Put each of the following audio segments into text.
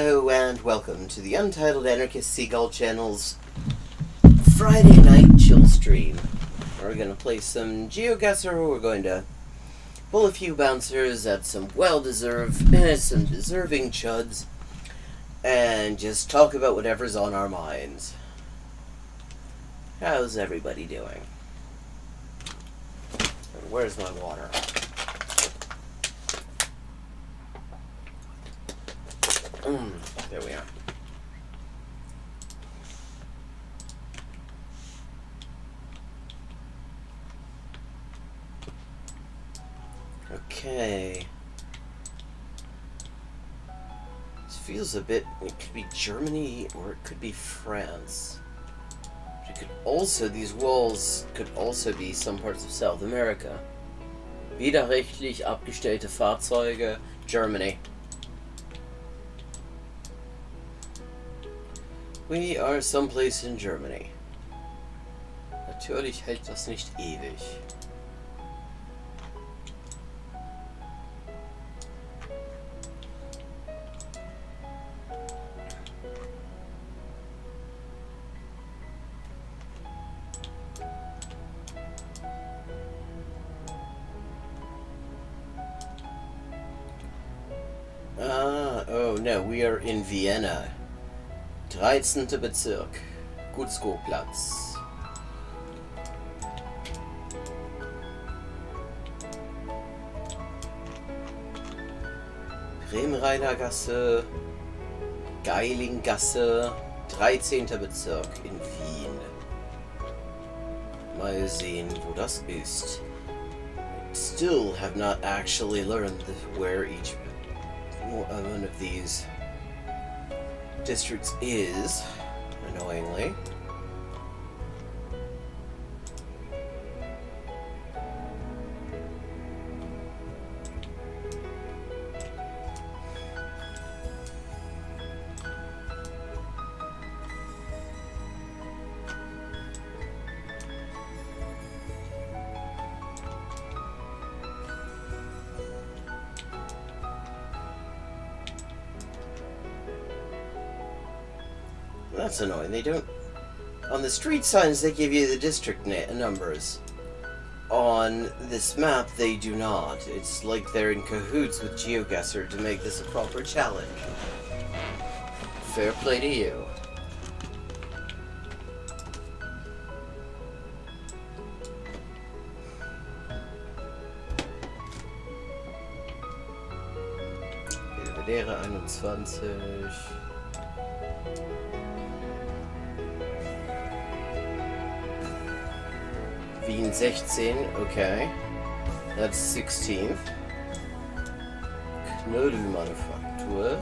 Hello and welcome to the Untitled Anarchist Seagull Channel's Friday night chill stream. We're going to play some Geoguessr. We're going to pull a few bouncers at some some deserving chuds, and just talk about whatever's on our minds. How's everybody doing? And where's my water? There we are. Okay. This feels a bit... It could be Germany or it could be France. But it could also... These walls could also be some parts of South America. Widerrechtlich abgestellte Fahrzeuge, Germany. We are someplace in Germany. Natürlich hält das nicht ewig. Oh no, we are in Vienna. 13. Bezirk, Gutzko-Platz. Bremreiner-Gasse, Geilinggasse, 13. Bezirk in Wien. Mal sehen, wo das ist. I still have not actually learned where each one of these districts is, annoyingly. That's annoying. They don't... On the street signs, they give you the district numbers. On this map, they do not. It's like they're in cahoots with Geoguessr to make this a proper challenge. Fair play to you. Belvedere 21. Wien 16, okay. That's 16th. Knödelmanufaktur.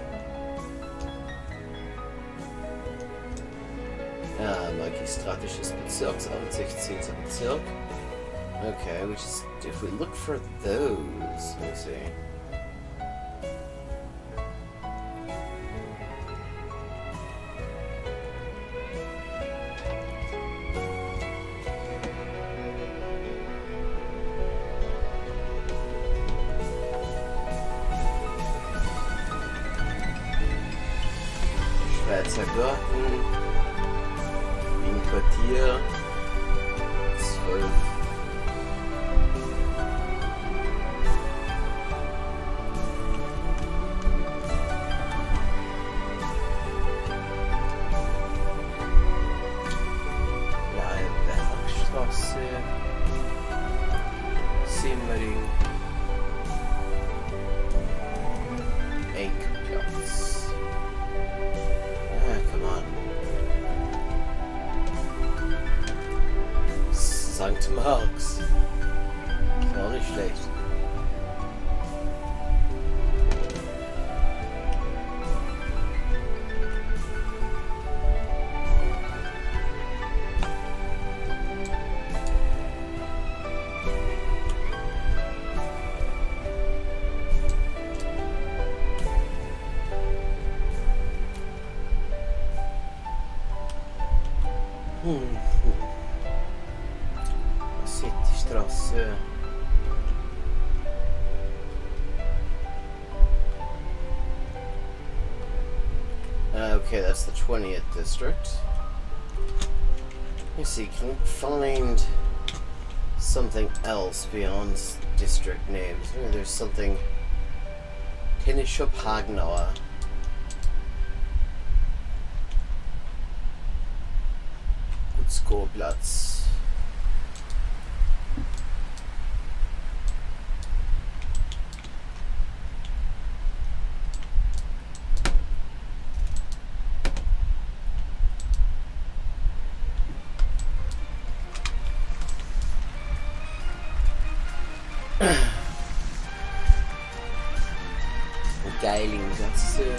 Magistratisches Bezirksamt, 16. Bezirk. Okay, which is, if we look for those, let's see. Schweizer Garten, Wien Quartier, 12. Bergstraße, Simmering, Eckplatz. Come on. St. Marx. Ist auch nicht schlecht. Citystraße. Okay, that's the 20th district. Let me see, can we find something else beyond district names? Maybe there's something. Tennisshop Hagenauer. Gutskorplatz. Geilinggasse.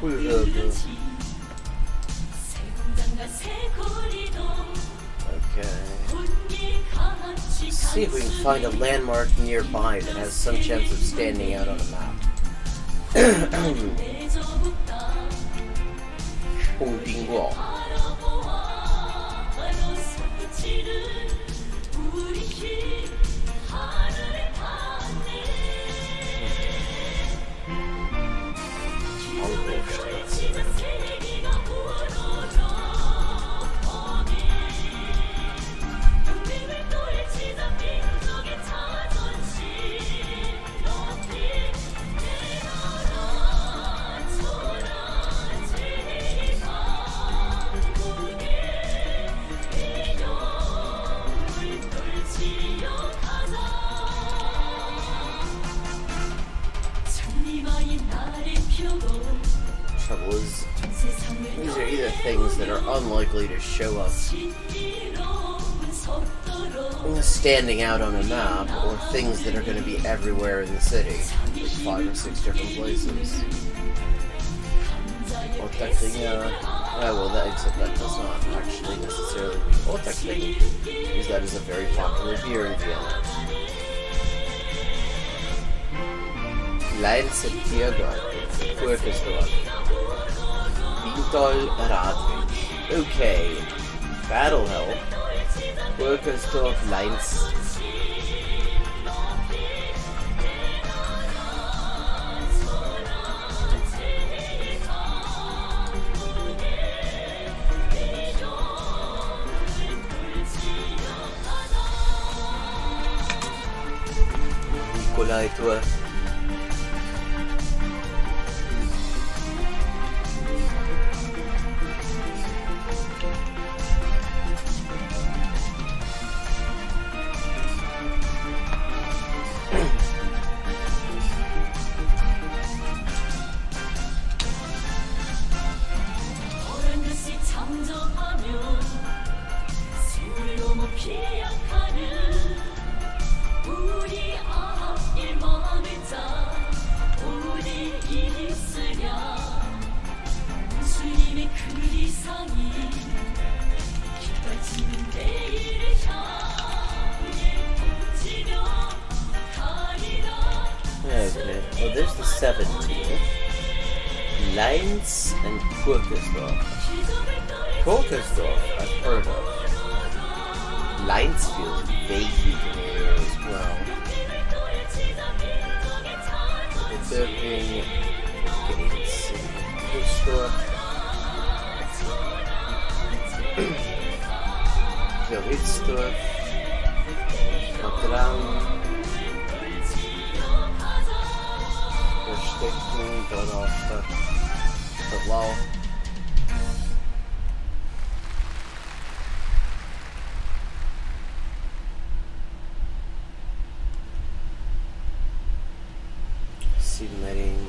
Pulverbe. Okay. See if we can find a landmark nearby that has some chance of standing out on a map. Bingo. Trouble is, these are either things that are unlikely to show up standing out on a map, or things that are going to be everywhere in the city, like 5 or 6 different places. Well, except that does not actually necessarily mean Otterkring, because that is a very popular beer in Vienna. Leinzer Tiergarten, Kurkesdorf, Bintol Radweg. Okay, battle help. Kurkesdorf, Leinz. Nikolai-Tor. Okay, well there's the 17th. Leinz and Kurkesdorf. Kurkesdorf, I've heard of. Leinz feels vaguely familiar as well. It's opening gates in Kurkesdorf. Geoguessr. Vertrauen. Verstecken, Donnerstadt. Verblau. Submitting.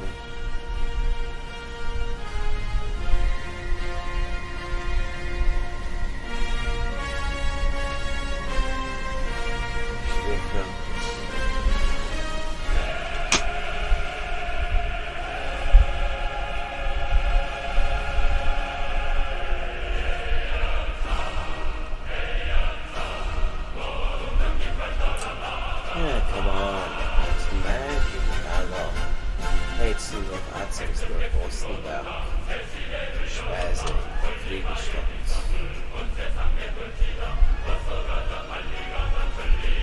Yeah, come on. It's magic. Hallo. Heizendorf, Atzingsdorf, Ostenberg, Schweißing, Friedrichstadt.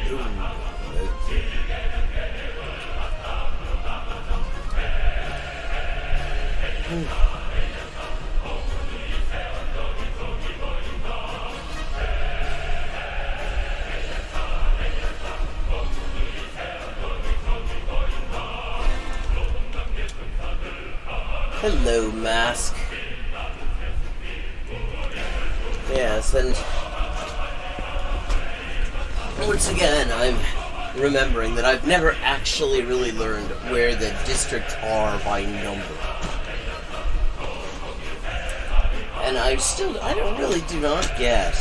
Brunn, Mödling. Hello, Mask. Yes, and once again, I'm remembering that I've never actually really learned where the districts are by number. And I do not get.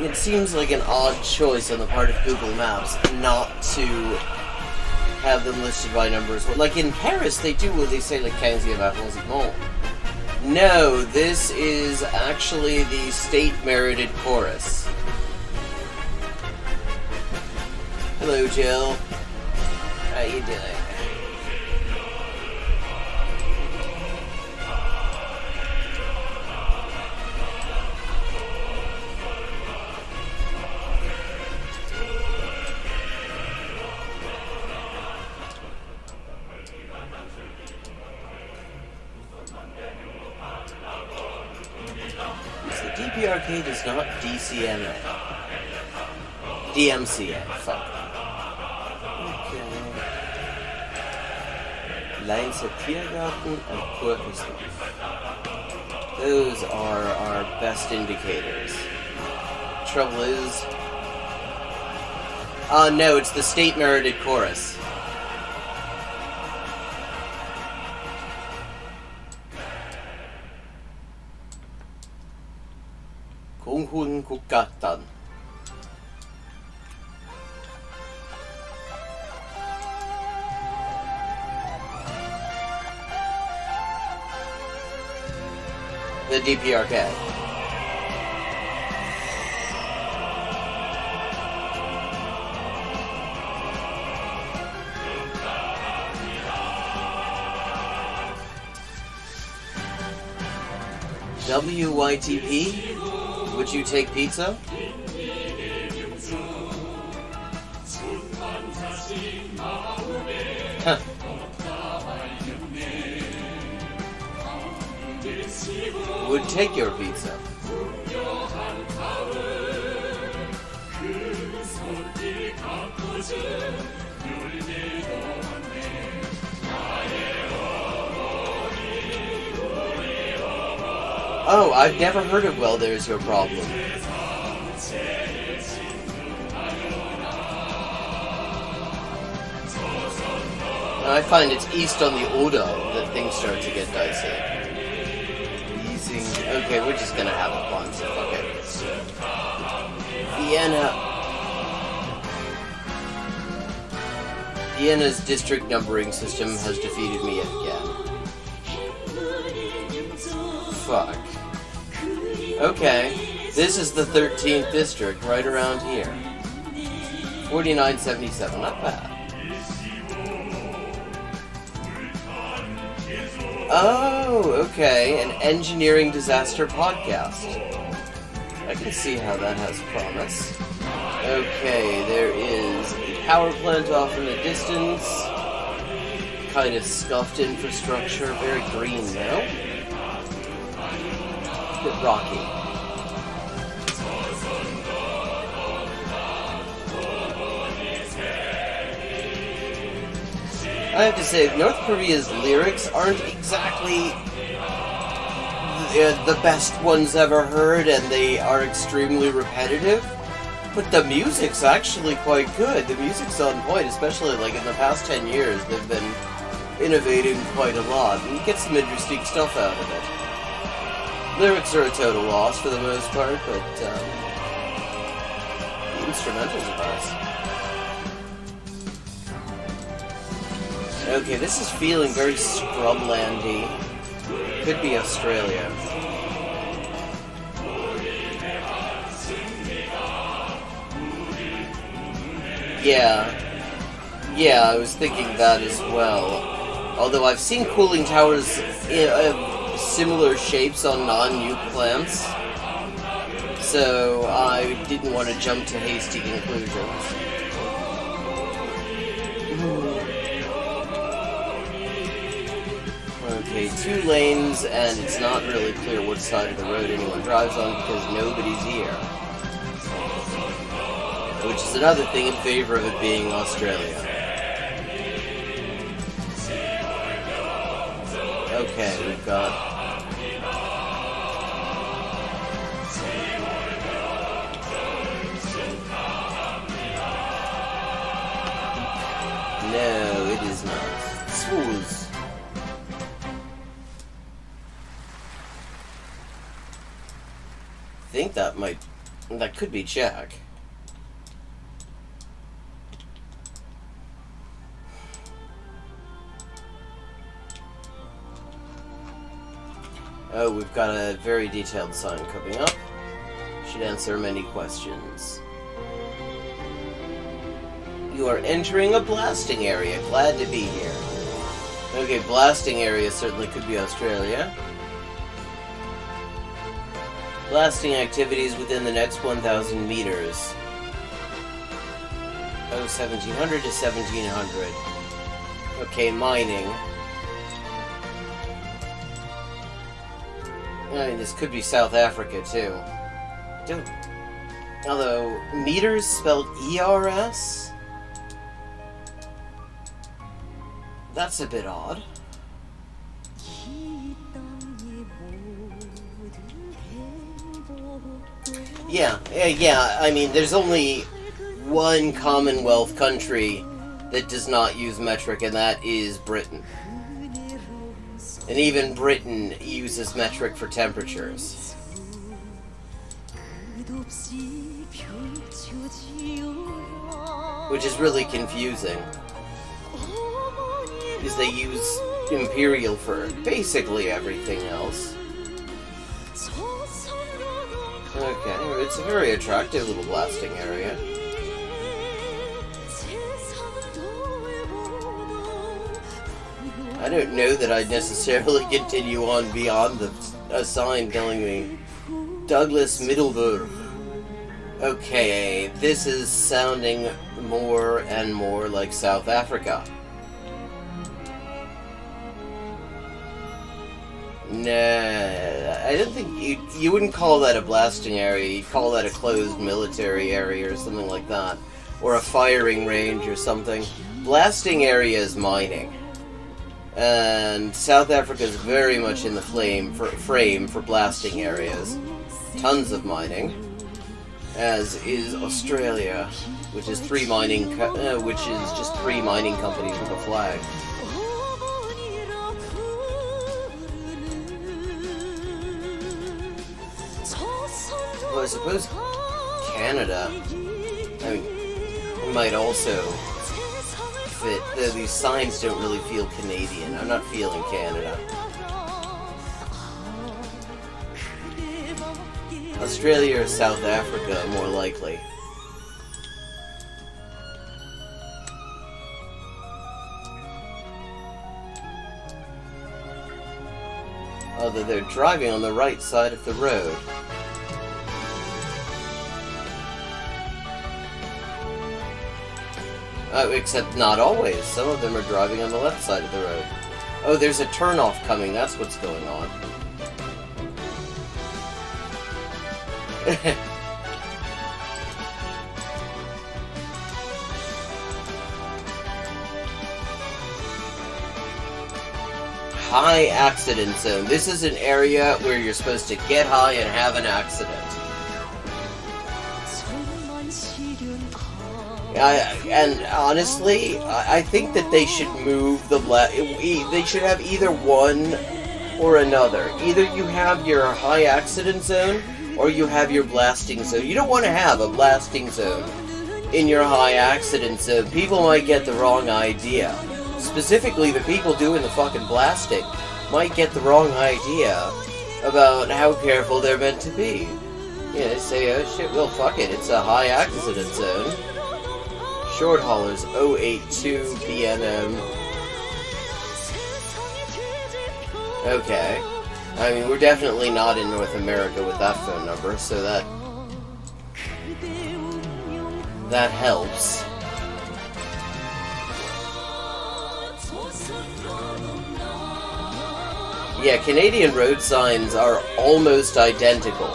It seems like an odd choice on the part of Google Maps not to have them listed by numbers. Like in Paris, they do what they say, like 15e arrondissement. No, this is actually the state-merited chorus. Hello, Jill. How you doing? DPRK does not DCMA. DMCA, fuck. Okay. Leinzer Tiergarten and Purkesdorf. Those are our best indicators. Trouble is... no, it's the state-merited chorus. Kunghun Kukatan. The DPRK. WYTP? Would you take pizza? Huh. Would take your pizza. Oh, I've never heard of Well There's Your Problem. I find it's east on the Oder that things start to get dicey. Okay, we're just gonna have a bunch, so fuck it. Vienna's district numbering system has defeated me yet again. Fuck. Okay, this is the 13th district, right around here. 4977, not bad. Oh, okay, an engineering disaster podcast. I can see how that has promise. Okay, there is a power plant off in the distance. Kind of scuffed infrastructure, very green now. A bit rocky. I have to say, North Korea's lyrics aren't exactly the best ones ever heard, and they are extremely repetitive. But the music's actually quite good. The music's on point, especially like in the past 10 years. They've been innovating quite a lot, and you get some interesting stuff out of it. Lyrics are a total loss for the most part, but the instrumentals are nice. Okay, this is feeling very scrublandy. Could be Australia. Yeah, I was thinking that as well. Although I've seen cooling towers of similar shapes on non-nuke plants, so I didn't want to jump to hasty conclusions. Okay, 2 lanes, and it's not really clear which side of the road anyone drives on because nobody's here. Which is another thing in favor of it being Australia. Okay, we've got... No, it is not. Smooth. I think that could be Czech. Oh, we've got a very detailed sign coming up. Should answer many questions. You are entering a blasting area. Glad to be here. Okay, blasting area certainly could be Australia. Blasting activities within the next 1,000 meters. Oh, 1,700 to 1,700. Okay, mining. I mean, this could be South Africa, too. Although, meters spelled ERS? That's a bit odd. Yeah, I mean, there's only one Commonwealth country that does not use metric, and that is Britain. And even Britain uses metric for temperatures. Which is really confusing. Because they use imperial for basically everything else. Okay, it's a very attractive little blasting area. I don't know that I'd necessarily continue on beyond a sign telling me Douglas Middleburg. Okay, this is sounding more and more like South Africa. Nah, I don't think you wouldn't call that a blasting area. You'd call that a closed military area or something like that. Or a firing range or something. Blasting area is mining. And South Africa is very much in the frame for blasting areas. Tons of mining. As is Australia, which is just 3 mining companies with a flag. Well, I suppose Canada, I mean, might also fit. Though these signs don't really feel Canadian. I'm not feeling Canada. Australia or South Africa, more likely. Although they're driving on the right side of the road. Except not always. Some of them are driving on the left side of the road. Oh, there's a turnoff coming. That's what's going on. High accident zone. This is an area where you're supposed to get high and have an accident. And honestly, I think that they should move the they should have either one or another. Either you have your high accident zone or you have your blasting zone. You don't want to have a blasting zone in your high accident zone. People might get the wrong idea. Specifically, the people doing the fucking blasting might get the wrong idea about how careful they're meant to be. Yeah, they say, oh shit, well fuck it, it's a high accident zone. Short haulers 082 PNM. Okay. I mean, we're definitely not in North America with that phone number, so that helps. Yeah, Canadian road signs are almost identical.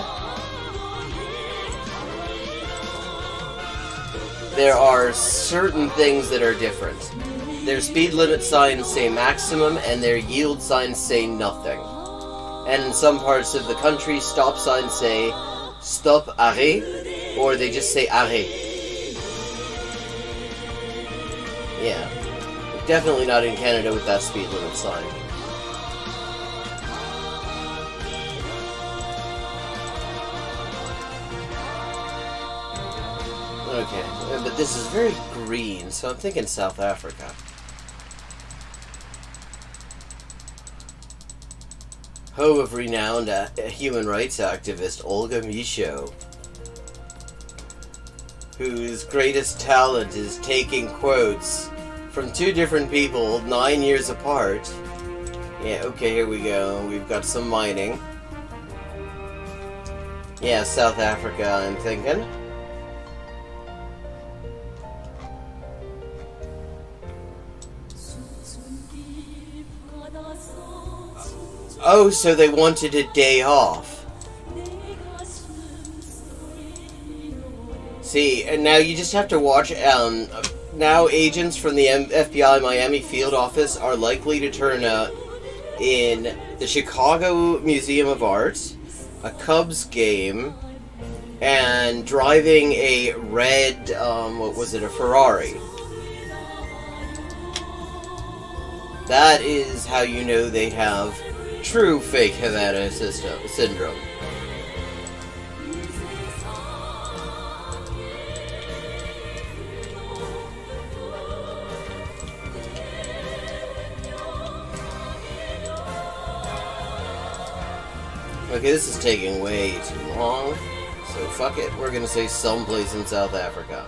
There are certain things that are different. Their speed limit signs say maximum, and their yield signs say nothing. And in some parts of the country, stop signs say stop, arrêt, or they just say arrêt. Yeah. Definitely not in Canada with that speed limit sign. Okay, but this is very green, so I'm thinking South Africa. Home of renowned human rights activist Olga Michaud, whose greatest talent is taking quotes from two different people 9 years apart. Yeah, okay, here we go. We've got some mining. Yeah, South Africa, I'm thinking. Oh, so they wanted a day off. See, and now you just have to watch, now agents from the FBI Miami field office are likely to turn up in the Chicago Museum of Art, a Cubs game, and driving a red, what was it, a Ferrari. That is how you know they have true fake Havana syndrome. Okay, this is taking way too long, so fuck it, we're gonna say someplace in South Africa.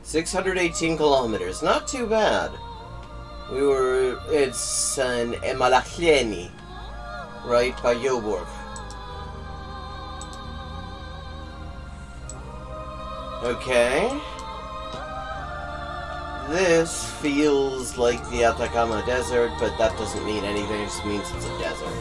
618 kilometers, not too bad. It's an Emalahleni, right by Joburg. Okay. This feels like the Atacama Desert, but that doesn't mean anything, it just means it's a desert.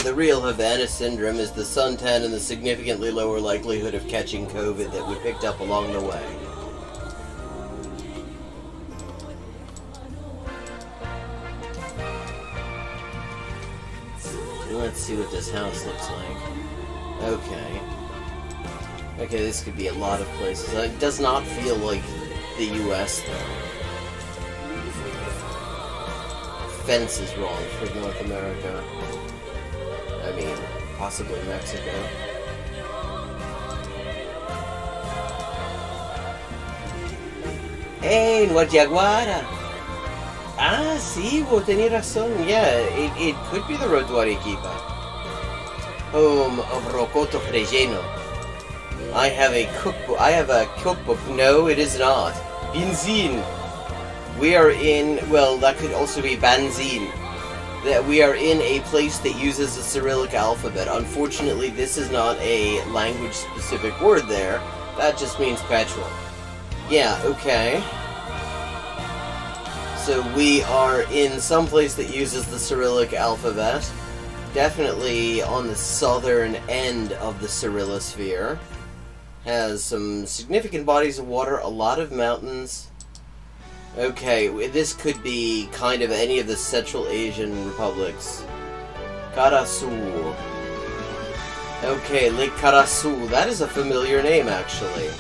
The real Havana syndrome is the suntan and the significantly lower likelihood of catching COVID that we picked up along the way. Let's see what this house looks like. Okay. Okay, this could be a lot of places. It does not feel like the US, though. Fence is wrong for North America. I mean, possibly Mexico. Hey, Guayaguara! Ah, sí, vos tenés razón. Yeah, it could be the road to Arequipa. Home of Rocoto Relleno. I have a cookbook. No, it is not. Benzine. We are in, well, that could also be Banzine. That we are in a place that uses the Cyrillic alphabet. Unfortunately, this is not a language-specific word there. That just means petrol. Yeah, okay. So we are in some place that uses the Cyrillic alphabet. Definitely on the southern end of the Cyrillosphere. Has some significant bodies of water, a lot of mountains. Okay, this could be kind of any of the Central Asian republics. Karasu. Okay, Lake Karasu. That is a familiar name, actually.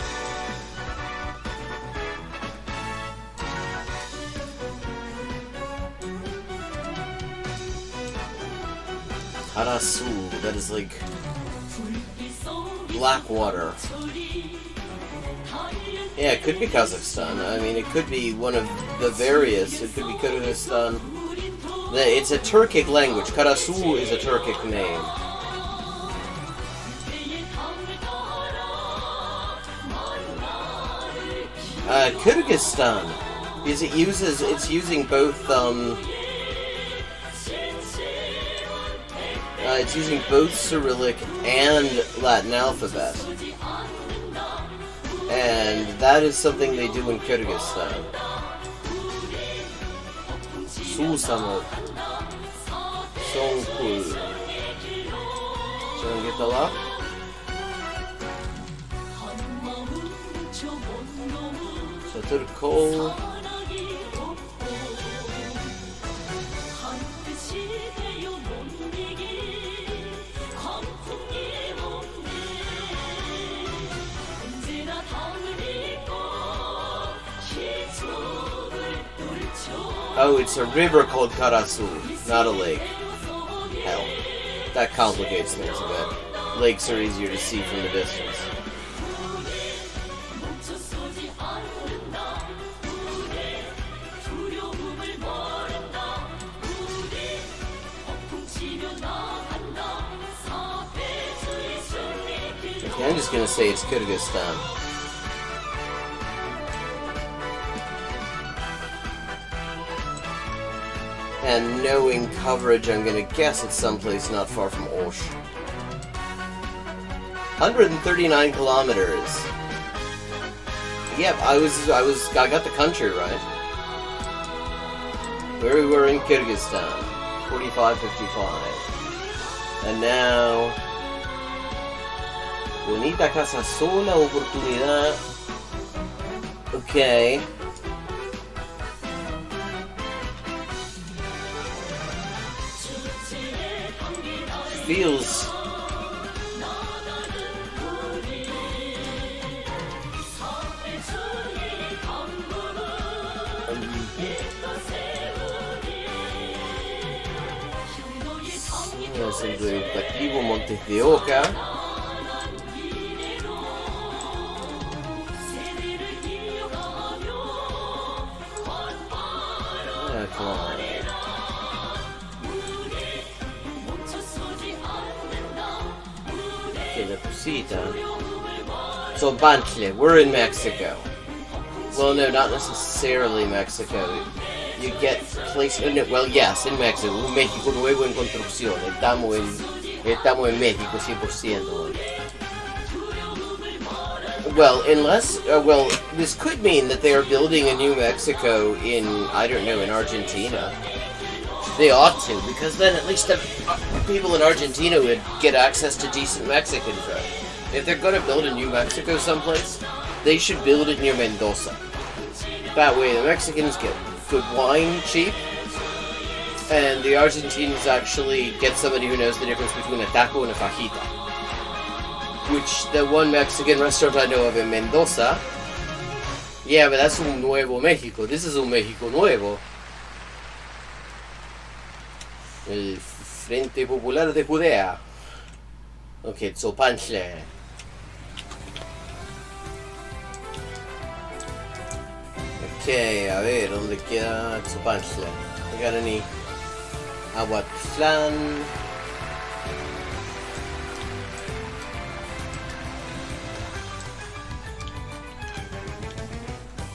Karasu. That is like Blackwater. Yeah, it could be Kazakhstan. I mean, it could be one of the various. It could be Kyrgyzstan. It's a Turkic language. Karasu is a Turkic name. Kyrgyzstan is it's using both it's using both Cyrillic and Latin alphabet, and that is something they do in Kyrgyzstan. Susamot, Songkul. Can I get the lock? Turkol. Oh, it's a river called Karasu, not a lake. Hell, that complicates things a bit. Lakes are easier to see from the distance. Okay, I'm just gonna say it's Kyrgyzstan. And knowing coverage, I'm gonna guess it's someplace not far from Osh. 139 kilometers. Yep, I got the country right. We were in Kyrgyzstan. 45-55. And now... Bonita casa sola, oportunidad. Okay. Feels... Es el educativo Montes de Oca. Come on. Okay, the Pusita. So Bantle, we're in Mexico. Well, no, not necessarily Mexico. You get places. No, well, yes, in Mexico. Un México nuevo en construcción. Estamos en México 100%. Well, unless, well, this could mean that they are building a new Mexico in, I don't know, in Argentina. They ought to, because then at least the people in Argentina would get access to decent Mexican food. If they're going to build a new Mexico someplace, they should build it near Mendoza. That way the Mexicans get good wine cheap, and the Argentines actually get somebody who knows the difference between a taco and a fajita. Which, the one Mexican restaurant I know of in Mendoza, yeah, but that's un nuevo México. This is un México nuevo. El Frente Popular de Judea. Okay, Tzopantle. Okay, a ver, ¿dónde queda Tzopantle? We got any Aguatlán?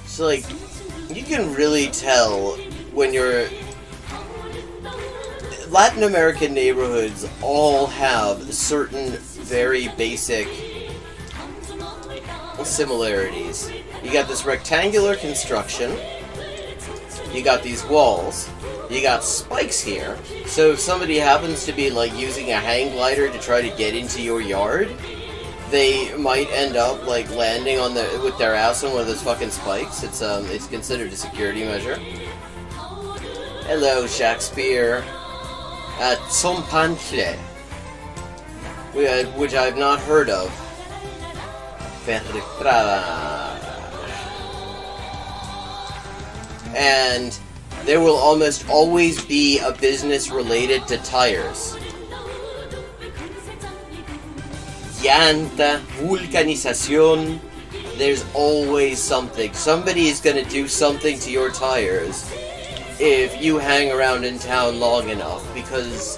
So, like, you can really tell when you're... Latin American neighborhoods all have certain very basic similarities. You got this rectangular construction, you got these walls, you got spikes here, so if somebody happens to be, like, using a hang glider to try to get into your yard, they might end up, like, landing on with their ass on one of those fucking spikes. It's considered a security measure. Hello, Shakespeare. Tzopantle, which I've not heard of. Ferrestrada. And there will almost always be a business related to tires. llanta, vulcanización. There's always something. Somebody is going to do something to your tires if you hang around in town long enough, because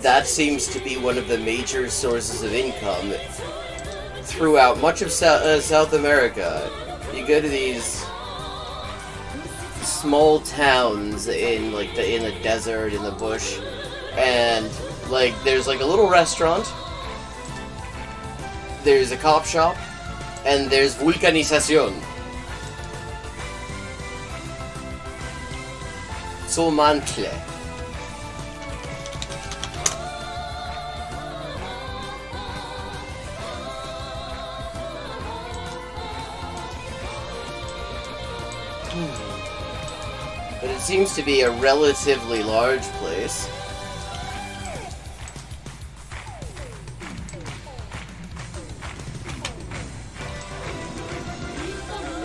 that seems to be one of the major sources of income throughout much of South America. You go to these small towns in like in the desert, in the bush, and like there's like a little restaurant, there's a cop shop, and there's vulcanización. Somantle. But it seems to be a relatively large place.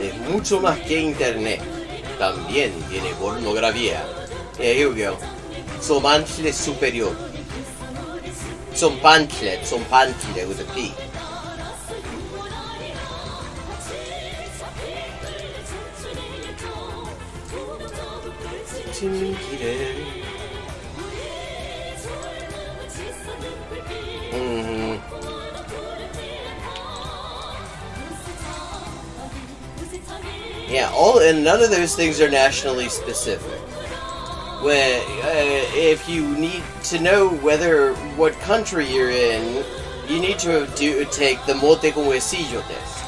Es mucho más que internet. También tiene pornografía. Yeah, here we go. Somantle superior. Zompantle with a P. Yeah, and none of those things are nationally specific. When if you need to know what country you're in, you need to take the mote con huesillo test.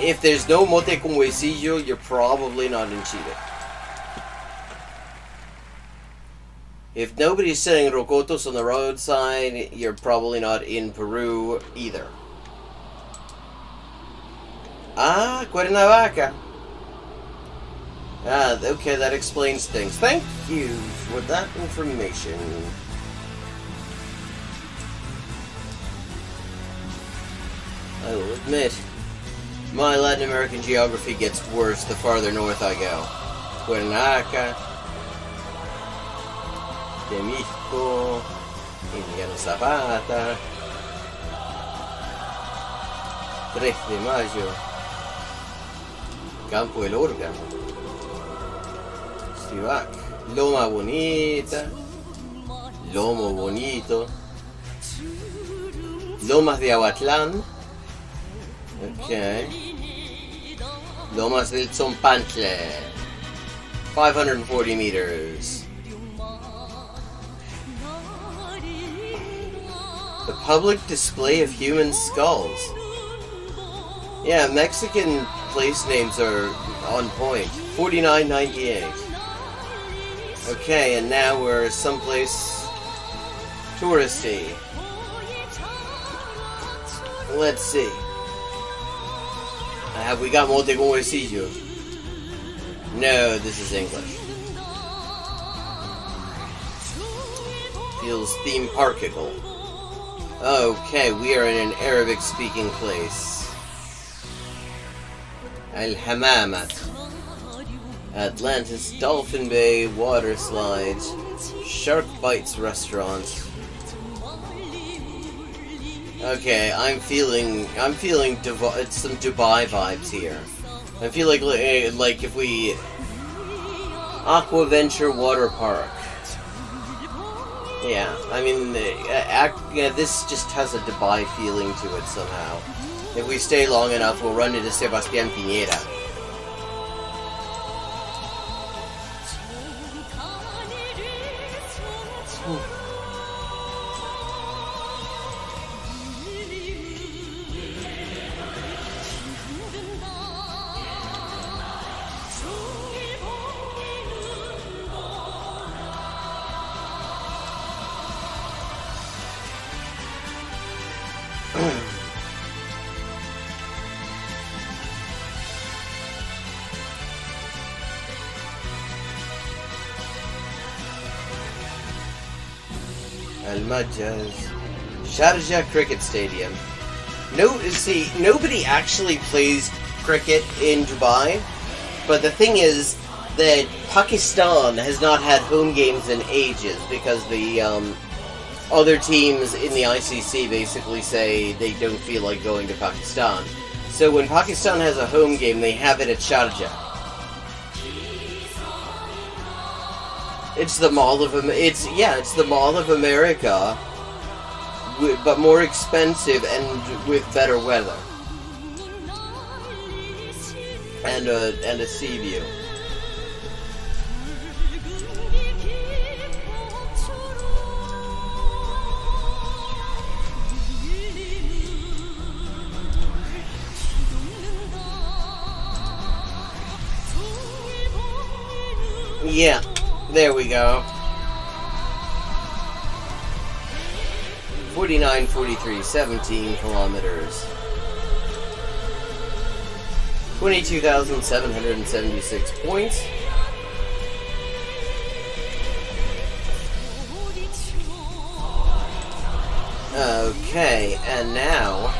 If there's no mote con huesillo, you're probably not in Chile. If nobody's selling rocotos on the roadside, you're probably not in Peru either. Ah, Cuernavaca. Ah, okay, that explains things. Thank you for that information. I will admit, my Latin American geography gets worse the farther north I go. Cuernavaca, Temisco, Emiliano Zapata, 3 de Mayo, Campo del Orga, Civac, Loma Bonita, Lomo Bonito, Lomas de Aguatlán, okay, Lomas del Zompantle, 540 meters. The public display of human skulls. Yeah, Mexican place names are on point. 49.98. Okay, and now we're someplace touristy. Let's see. Have we got mote con huesillo? No, this is English. Feels theme parkical. Okay, we are in an Arabic-speaking place. Al-Hamamat. Atlantis Dolphin Bay Water Slides. Shark Bites Restaurant. Okay, I'm feeling some Dubai vibes here. I feel like if we Aquaventure Water Park. Yeah, I mean, this just has a Dubai feeling to it somehow. If we stay long enough, we'll run into Sebastián Piñera. Al-Majaz, Sharjah Cricket Stadium. Nobody actually plays cricket in Dubai, but the thing is that Pakistan has not had home games in ages because the other teams in the ICC basically say they don't feel like going to Pakistan. So when Pakistan has a home game, they have it at Sharjah. It's the Mall of it's the Mall of America, but more expensive and with better weather and a sea view. Yeah, there we go. 49, 43, 17 kilometers. 22,776 points. Okay, and now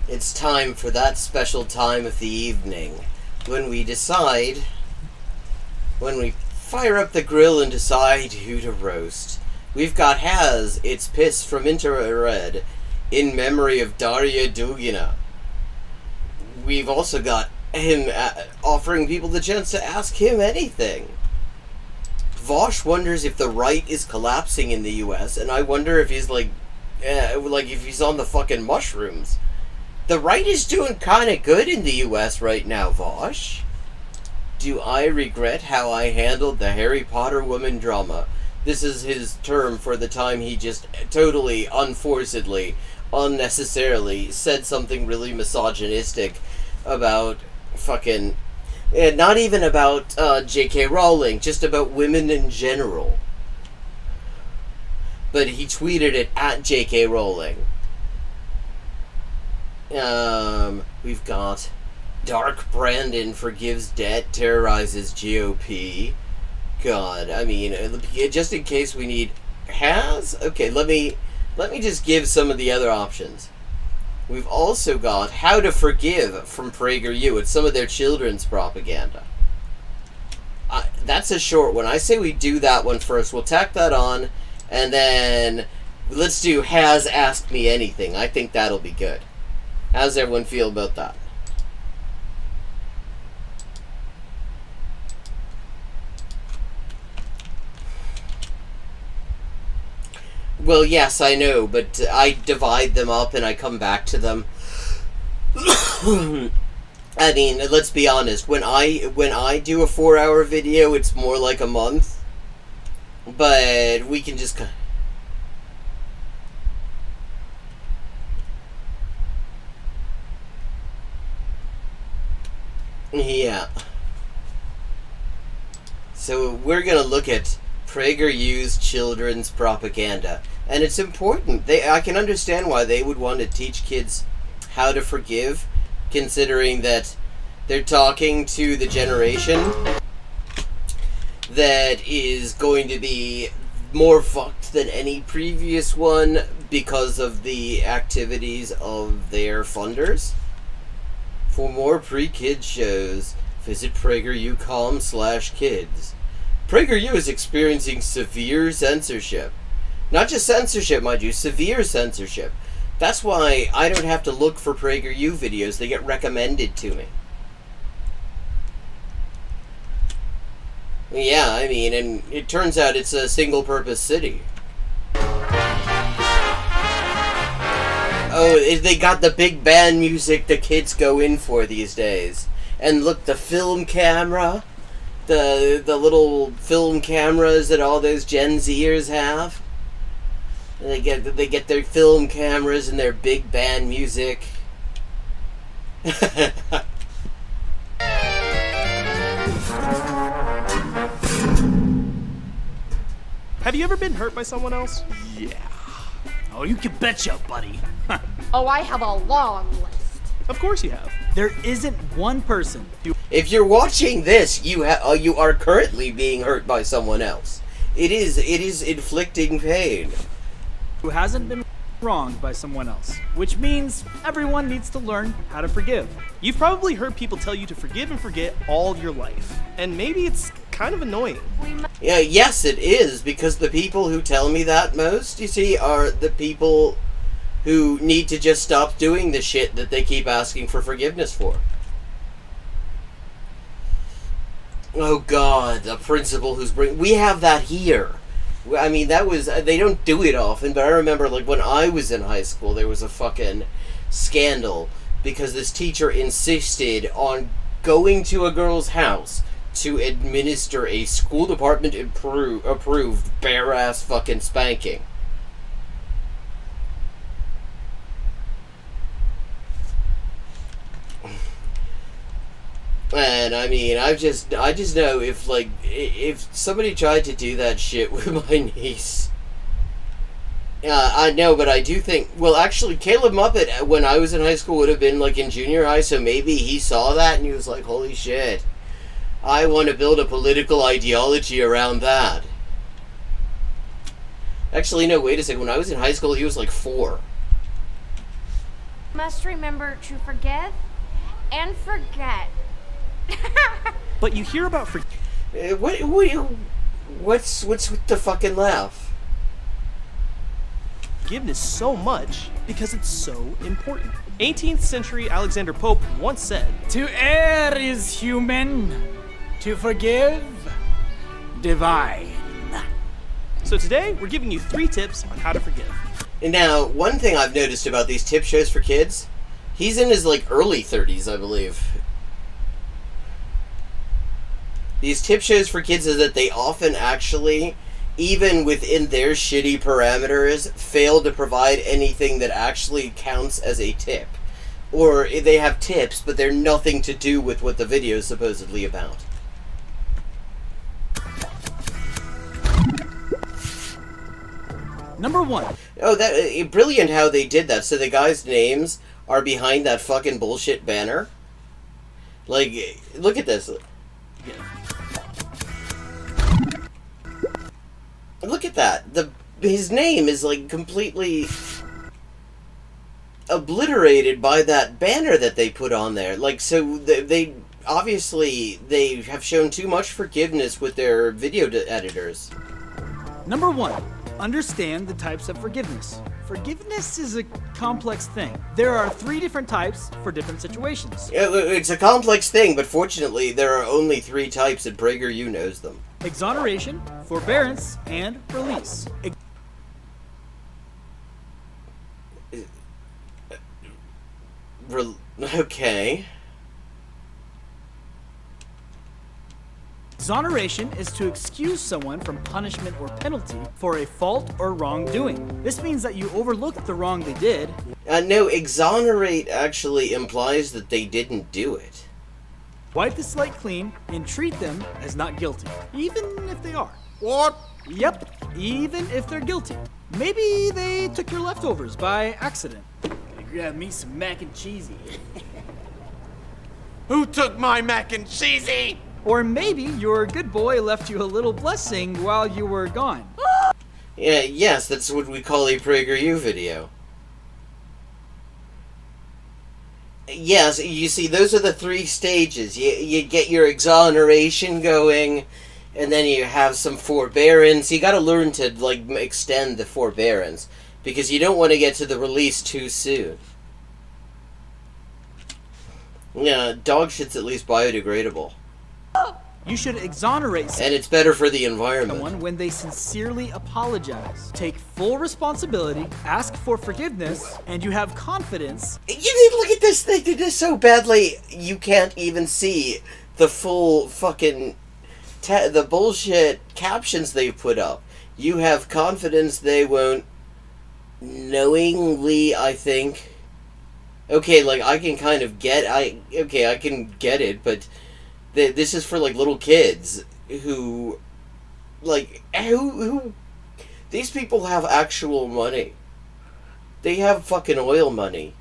it's time for that special time of the evening when we fire up the grill and decide who to roast. We've got Has, It's Piss from Interred, in memory of Darya Dugina. We've also got him offering people the chance to ask him anything. Vosh wonders if the right is collapsing in the US, and I wonder if he's if he's on the fucking mushrooms. The right is doing kinda good in the US right now, Vosh. Do I regret how I handled the Harry Potter woman drama? This is his term for the time he just totally, unforcedly, unnecessarily said something really misogynistic about fucking... not even about J.K. Rowling, just about women in general. But he tweeted it at J.K. Rowling. We've got Dark Brandon forgives debt, terrorizes GOP. God, I mean, just in case we need... Has? Okay, let me just give some of the other options. We've also got How to Forgive from PragerU. It's some of their children's propaganda. That's a short one. I say we do that one first. We'll tack that on, and then let's do Has Asked Me Anything. I think that'll be good. How's everyone feel about that? Well, yes, I know, but I divide them up and I come back to them. I mean, let's be honest. When I do a 4-hour video, it's more like a month. But we can just... Yeah. So we're gonna look at PragerU's children's propaganda. And it's important. I can understand why they would want to teach kids how to forgive, considering that they're talking to the generation that is going to be more fucked than any previous one because of the activities of their funders. For more pre-kid shows, visit PragerU.com/kids. PragerU is experiencing severe censorship. Not just censorship, mind you, severe censorship. That's why I don't have to look for PragerU videos. They get recommended to me. Yeah, I mean, and it turns out it's a single-purpose city. Oh, they got the big band music the kids go in for these days. And look, the film camera, the little film cameras that all those Gen Zers have. They get their film cameras and their big band music. Have you ever been hurt by someone else? Yeah. Oh, you can betcha, buddy. Oh, I have a long list. Of course you have. There isn't one person who... If you're watching this, you are currently being hurt by someone else. It is inflicting pain. who hasn't been... wronged by someone else, which means everyone needs to learn how to forgive. You've probably heard people tell you to forgive and forget all your life. And maybe it's kind of annoying. Yeah, yes, it is, because the people who tell me that most, you see, are the people who need to just stop doing the shit that they keep asking for forgiveness for. Oh God, a principal who's we have that here. I mean, that was, they don't do it often, but I remember, like, when I was in high school, there was a fucking scandal because this teacher insisted on going to a girl's house to administer a school department approved bare-ass fucking spanking. And I mean, I just know if somebody tried to do that shit with my niece. I know, but I do think, well, actually, Caleb Muppet, when I was in high school, would have been, like, in junior high, so maybe he saw that and he was like, holy shit, I want to build a political ideology around that. Actually, no, wait a second, when I was in high school, he was, like, 4. Must remember to forgive and forget. But you hear about What's with the fucking laugh? forgiveness so much because it's so important. 18th century Alexander Pope once said, To err is human, to forgive, divine. So today, we're giving you 3 tips on how to forgive. And now, one thing I've noticed about these tip shows for kids, he's in his, like, early 30s, I believe. These tip shows for kids is that they often actually, even within their shitty parameters, fail to provide anything that actually counts as a tip. Or they have tips, but they're nothing to do with what the video is supposedly about. Number 1. Oh, that brilliant how they did that. So the guys' names are behind that fucking bullshit banner. Like, look at this. Look at that. His name is, like, completely obliterated by that banner that they put on there. Like, so they obviously they have shown too much forgiveness with their video editors. Number 1. Understand the types of forgiveness. Forgiveness is a complex thing. There are 3 different types for different situations. It's a complex thing, but fortunately there are only 3 types and PragerU knows them. Exoneration, forbearance, and release. Okay. Exoneration is to excuse someone from punishment or penalty for a fault or wrongdoing. This means that you overlooked the wrong they did. No, exonerate actually implies that they didn't do it. Wipe the slate clean and treat them as not guilty, even if they are. What? Yep, even if they're guilty. Maybe they took your leftovers by accident. Grab me some mac and cheesy. Who took my mac and cheesy? Or maybe your good boy left you a little blessing while you were gone. Yeah, yes, that's what we call a PragerU video. Yes, you see, those are the 3 stages. You get your exoneration going, and then you have some forbearance. You gotta learn to, like, extend the forbearance, because you don't want to get to the release too soon. Yeah, dog shit's at least biodegradable. You should exonerate And it's better for the environment. someone when they sincerely apologize. Take full responsibility, ask for forgiveness, and you have confidence. Look at this, they did this so badly, you can't even see the full fucking, the bullshit captions they put up. You have confidence they won't knowingly, I think. Okay, like, I can kind of I can get it, but this is for, like, little kids who, like, who these people have actual money. They have fucking oil money.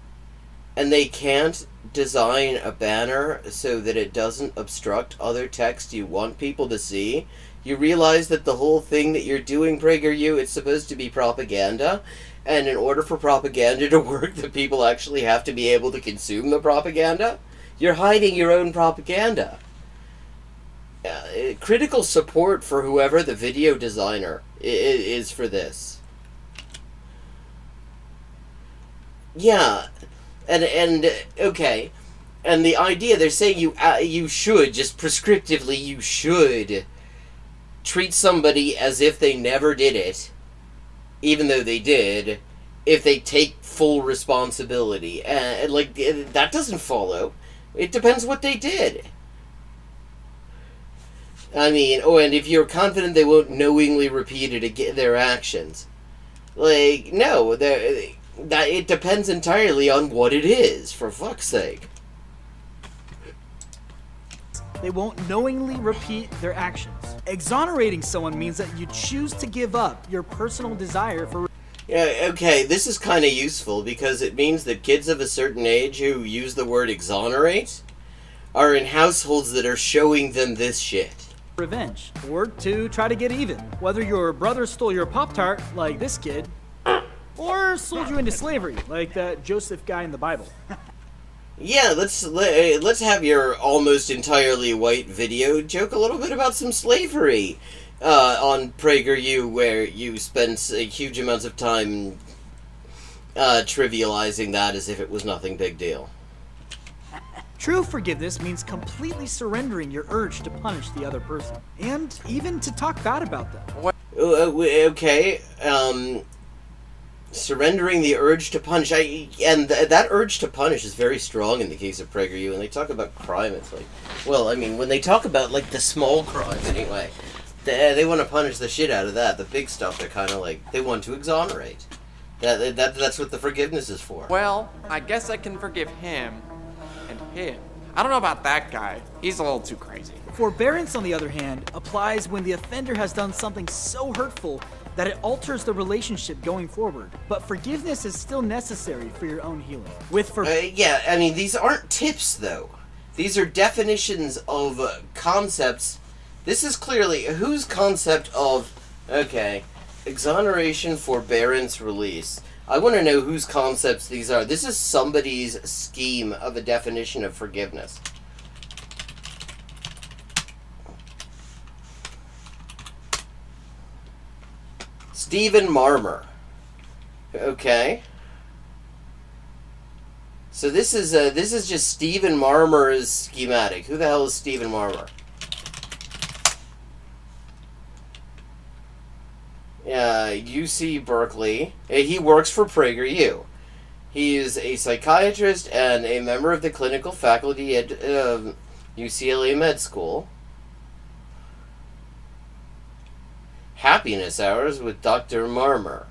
And they can't design a banner so that it doesn't obstruct other text you want people to see. You realize that the whole thing that you're doing, PragerU, it's supposed to be propaganda. And in order for propaganda to work, the people actually have to be able to consume the propaganda. You're hiding your own propaganda. Critical support for whoever the video designer is for this. Yeah, and okay, and the idea they're saying you should just prescriptively you should treat somebody as if they never did it, even though they did, if they take full responsibility, and like that doesn't follow. It depends what they did. I mean, and if you're confident they won't knowingly repeat their actions, like no, that it depends entirely on what it is, for fuck's sake. They won't knowingly repeat their actions. Exonerating someone means that you choose to give up your personal desire for... Yeah, okay, this is kind of useful because it means that kids of a certain age who use the word exonerate are in households that are showing them this shit. Revenge, or to try to get even. Whether your brother stole your Pop-Tart, like this kid, or sold you into slavery, like that Joseph guy in the Bible. Yeah, let's have your almost entirely white video joke a little bit about some slavery on PragerU, where you spend huge amounts of time trivializing that as if it was nothing big deal. True forgiveness means completely surrendering your urge to punish the other person, and even to talk bad about them. Okay, surrendering the urge to punish. That urge to punish is very strong in the case of PragerU. And they talk about crime, it's like, well, I mean, when they talk about like the small crime anyway, they want to punish the shit out of that. The big stuff, they're kind of like they want to exonerate. That's what the forgiveness is for. Well, I guess I can forgive him and him. I don't know about that guy. He's a little too crazy. Forbearance, on the other hand, applies when the offender has done something so hurtful that it alters the relationship going forward. But forgiveness is still necessary for your own healing. Yeah, I mean, these aren't tips, though. These are definitions of concepts. This is clearly whose concept of, okay, exoneration, forbearance, release. I want to know whose concepts these are. This is somebody's scheme of a definition of forgiveness. Stephen Marmer. Okay. So this is just Stephen Marmer's schematic. Who the hell is Stephen Marmer? UC Berkeley. He works for PragerU. He is a psychiatrist and a member of the clinical faculty at UCLA Med School. Happiness Hours with Dr. Marmer.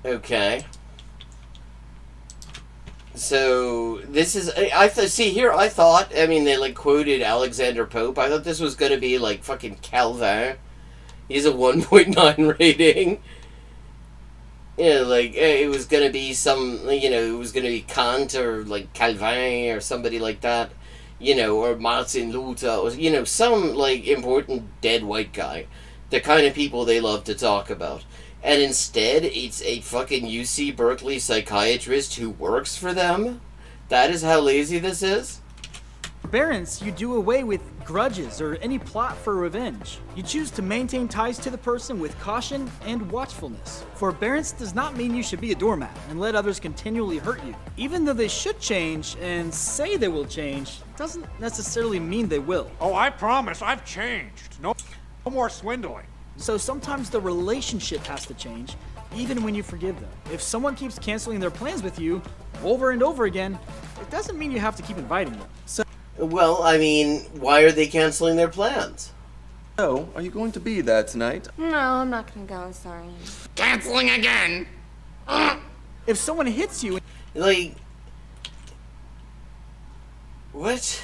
Okay. So this is see here. I thought, I mean, they like quoted Alexander Pope. I thought this was gonna be like fucking Calvin. He's a 1.9 rating. Yeah, like it was gonna be some, it was gonna be Kant or like Calvin or somebody like that, or Martin Luther or some like important dead white guy, the kind of people they love to talk about. And instead, it's a fucking UC Berkeley psychiatrist who works for them? That is how lazy this is? Forbearance, you do away with grudges or any plot for revenge. You choose to maintain ties to the person with caution and watchfulness. Forbearance does not mean you should be a doormat and let others continually hurt you. Even though they should change and say they will change, doesn't necessarily mean they will. Oh, I promise, I've changed. No more swindling. So sometimes the relationship has to change, even when you forgive them. If someone keeps canceling their plans with you over and over again, it doesn't mean you have to keep inviting them. Well, I mean, why are they canceling their plans? Oh, are you going to be there tonight? No, I'm not gonna go, sorry. Canceling again. If someone hits you... Like... What?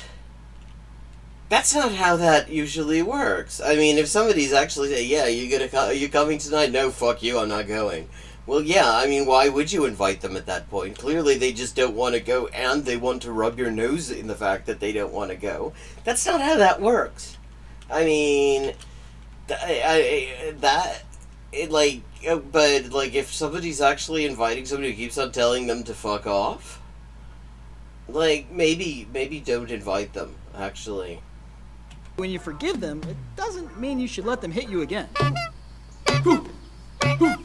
That's not how that usually works. I mean, if somebody's actually saying, yeah, you coming tonight? No, fuck you, I'm not going. Well, yeah, I mean, why would you invite them at that point? Clearly they just don't want to go, and they want to rub your nose in the fact that they don't want to go. That's not how that works. I mean, but like if somebody's actually inviting somebody who keeps on telling them to fuck off, like maybe don't invite them. Actually, When you forgive them, it doesn't mean you should let them hit you again.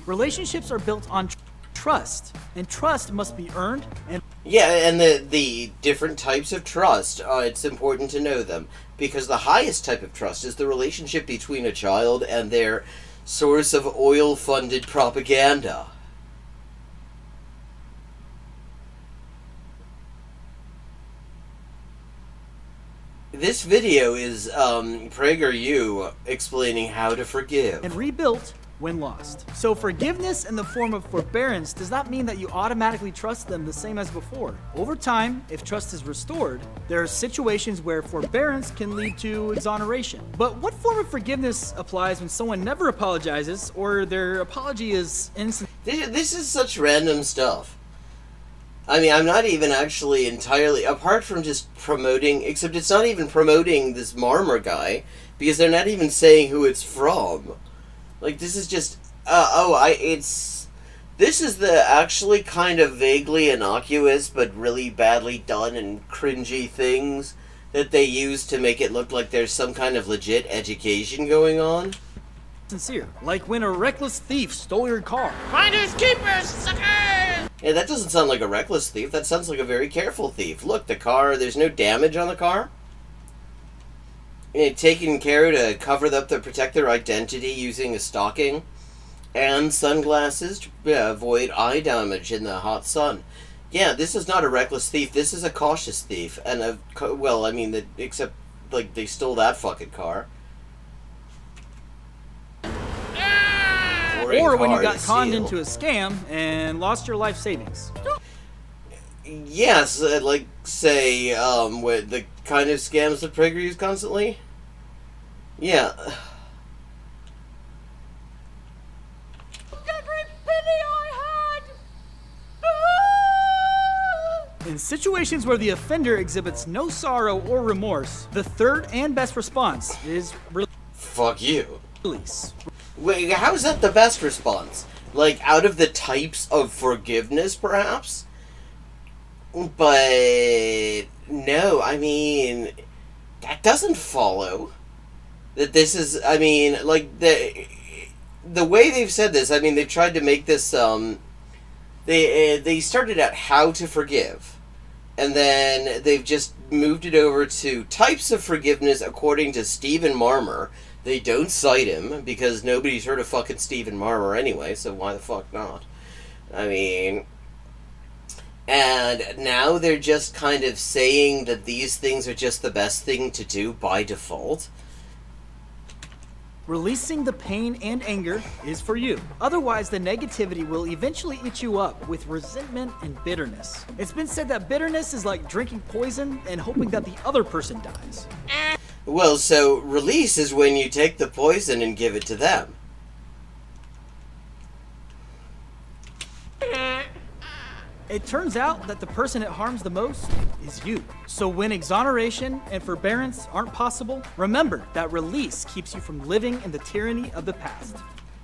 Relationships are built on trust, and trust must be earned and yeah, and the different types of trust. It's important to know them because the highest type of trust is the relationship between a child and their source of oil-funded propaganda. This video is PragerU explaining how to forgive. and rebuilt when lost. So forgiveness in the form of forbearance does not mean that you automatically trust them the same as before. Over time, if trust is restored, there are situations where forbearance can lead to exoneration. But what form of forgiveness applies when someone never apologizes or their apology is innocent? This is such random stuff. I mean, I'm not even actually entirely, apart from just promoting, except it's not even promoting this Marmor guy, because they're not even saying who it's from. Like, this is just, this is the actually kind of vaguely innocuous, but really badly done and cringy things that they use to make it look like there's some kind of legit education going on. Sincere, like when a reckless thief stole your car. Finders keepers, suckers! Yeah, that doesn't sound like a reckless thief, that sounds like a very careful thief. Look, the car, there's no damage on the car. Taking care to cover up to protect their identity using a stocking and sunglasses to avoid eye damage in the hot sun. Yeah, this is not a reckless thief. This is a cautious thief, and except like they stole that fucking car. Or when you got conned into a scam and lost your life savings. Yes, like, say, with the kind of scams that Prager use constantly? Yeah. Every penny I had! In situations where the offender exhibits no sorrow or remorse, the third and best response is Fuck you. release. Wait, how is that the best response? Like, out of the types of forgiveness, perhaps? But no, I mean, that doesn't follow. That this is, I mean, like, the way they've said this, I mean, they've tried to make this, they started at how to forgive. And then they've just moved it over to types of forgiveness according to Stephen Marmor. They don't cite him, because nobody's heard of fucking Stephen Marmor anyway, so why the fuck not? I mean... And now they're just kind of saying that these things are just the best thing to do by default. Releasing the pain and anger is for you. Otherwise, the negativity will eventually eat you up with resentment and bitterness. It's been said that bitterness is like drinking poison and hoping that the other person dies. Well, so release is when you take the poison and give it to them. It turns out that the person it harms the most is you. So when exoneration and forbearance aren't possible, remember that release keeps you from living in the tyranny of the past.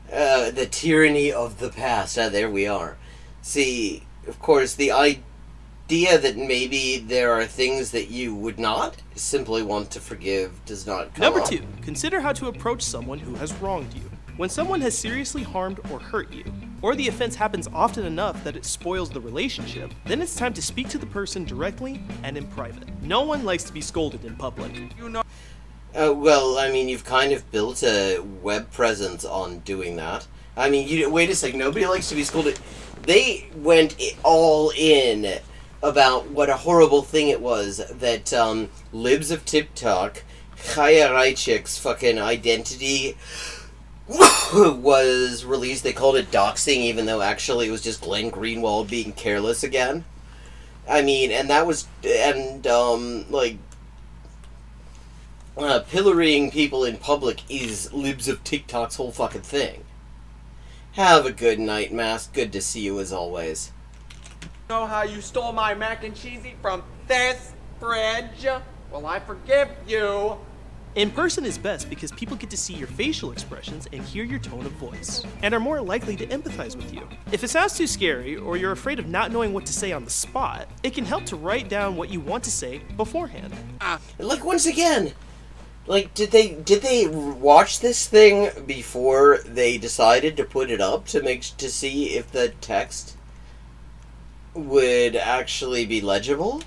The tyranny of the past. There we are. See, of course, the idea that maybe there are things that you would not simply want to forgive does not come Number up. 2, consider how to approach someone who has wronged you. When someone has seriously harmed or hurt you, or the offense happens often enough that it spoils the relationship, then it's time to speak to the person directly and in private. No one likes to be scolded in public. Well, I mean, you've kind of built a web presence on doing that. I mean, wait a second, nobody likes to be scolded. They went all in about what a horrible thing it was that Libs of TikTok, Chaya Raichik's fucking identity was released. They called it doxing, even though actually it was just Glenn Greenwald being careless again. I mean, and that was, and, pillorying people in public is Libs of TikTok's whole fucking thing. Have a good night, Mask. Good to see you as always. Know how you stole my mac and cheesy from this fridge? Well, I forgive you. In person is best because people get to see your facial expressions and hear your tone of voice, and are more likely to empathize with you. If it sounds too scary, or you're afraid of not knowing what to say on the spot, it can help to write down what you want to say beforehand. Look, once again, like, did they watch this thing before they decided to put it up to see if the text would actually be legible?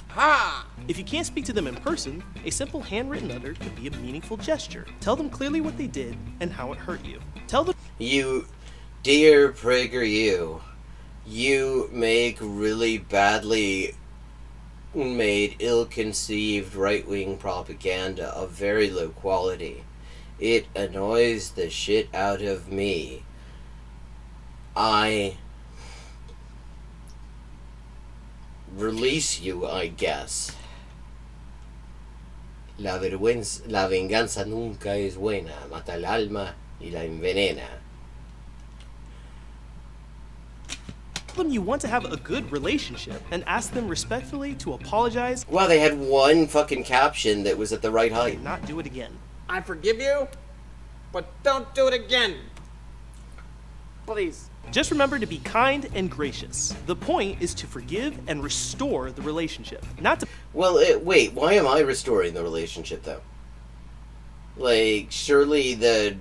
Ha! If you can't speak to them in person, a simple handwritten letter could be a meaningful gesture. Tell them clearly what they did and how it hurt you. Tell them, You, dear PragerU, you make really badly made, ill-conceived right-wing propaganda of very low quality. It annoys the shit out of me. I release you, I guess. La venganza nunca es buena, mata el alma y la envenena. Tell them you want to have a good relationship and ask them respectfully to apologize Wow, they had one fucking caption that was at the right height. and not do it again. I forgive you, but don't do it again. Please. Just remember to be kind and gracious. The point is to forgive and restore the relationship, not to Well, wait, why am I restoring the relationship, though? Like, surely the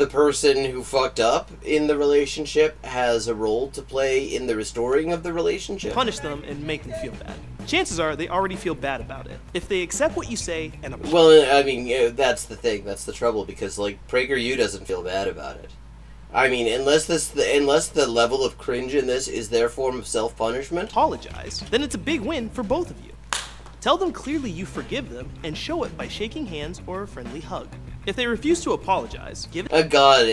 person who fucked up in the relationship has a role to play in the restoring of the relationship? punish them and make them feel bad. Chances are they already feel bad about it. If they accept what you say and apologize, Well, I mean, that's the thing. That's the trouble, because, like, PragerU doesn't feel bad about it. I mean, unless the level of cringe in this is their form of self-punishment. then it's a big win for both of you. Tell them clearly you forgive them and show it by shaking hands or a friendly hug. If they refuse to apologize, give it Oh god,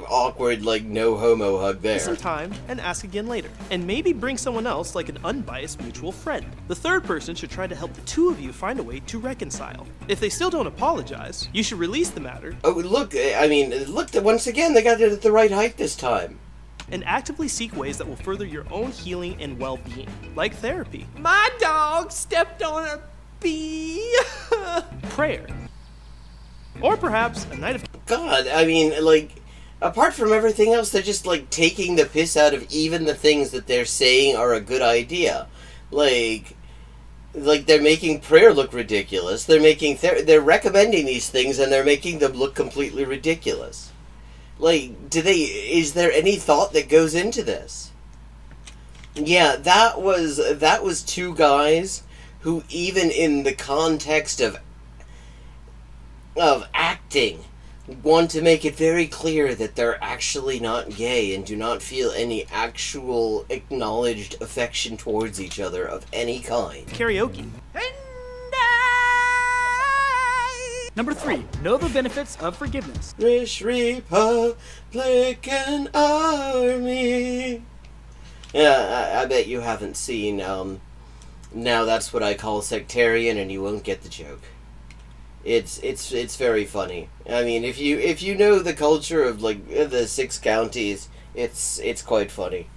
awkward, like, no homo hug there. some time and ask again later. And maybe bring someone else like an unbiased mutual friend. The third person should try to help the two of you find a way to reconcile. If they still don't apologize, you should release the matter Oh, look, I mean, look, once again, they got it at the right height this time. and actively seek ways that will further your own healing and well-being, like therapy, My dog stepped on a bee. prayer, or perhaps a night of God, I mean, like, apart from everything else, they're just, like, taking the piss out of even the things that they're saying are a good idea. Like they're making prayer look ridiculous. They're making they're recommending these things and they're making them look completely ridiculous. Like, is there any thought that goes into this? Yeah, that was two guys who, even in the context of acting, want to make it very clear that they're actually not gay and do not feel any actual acknowledged affection towards each other of any kind. karaoke. Number 3, know the benefits of forgiveness. British Republican Army. Yeah, I bet you haven't seen, Now That's What I Call Sectarian, and you won't get the joke. It's very funny. I mean, if you know the culture of, like, the 6 counties, it's quite funny.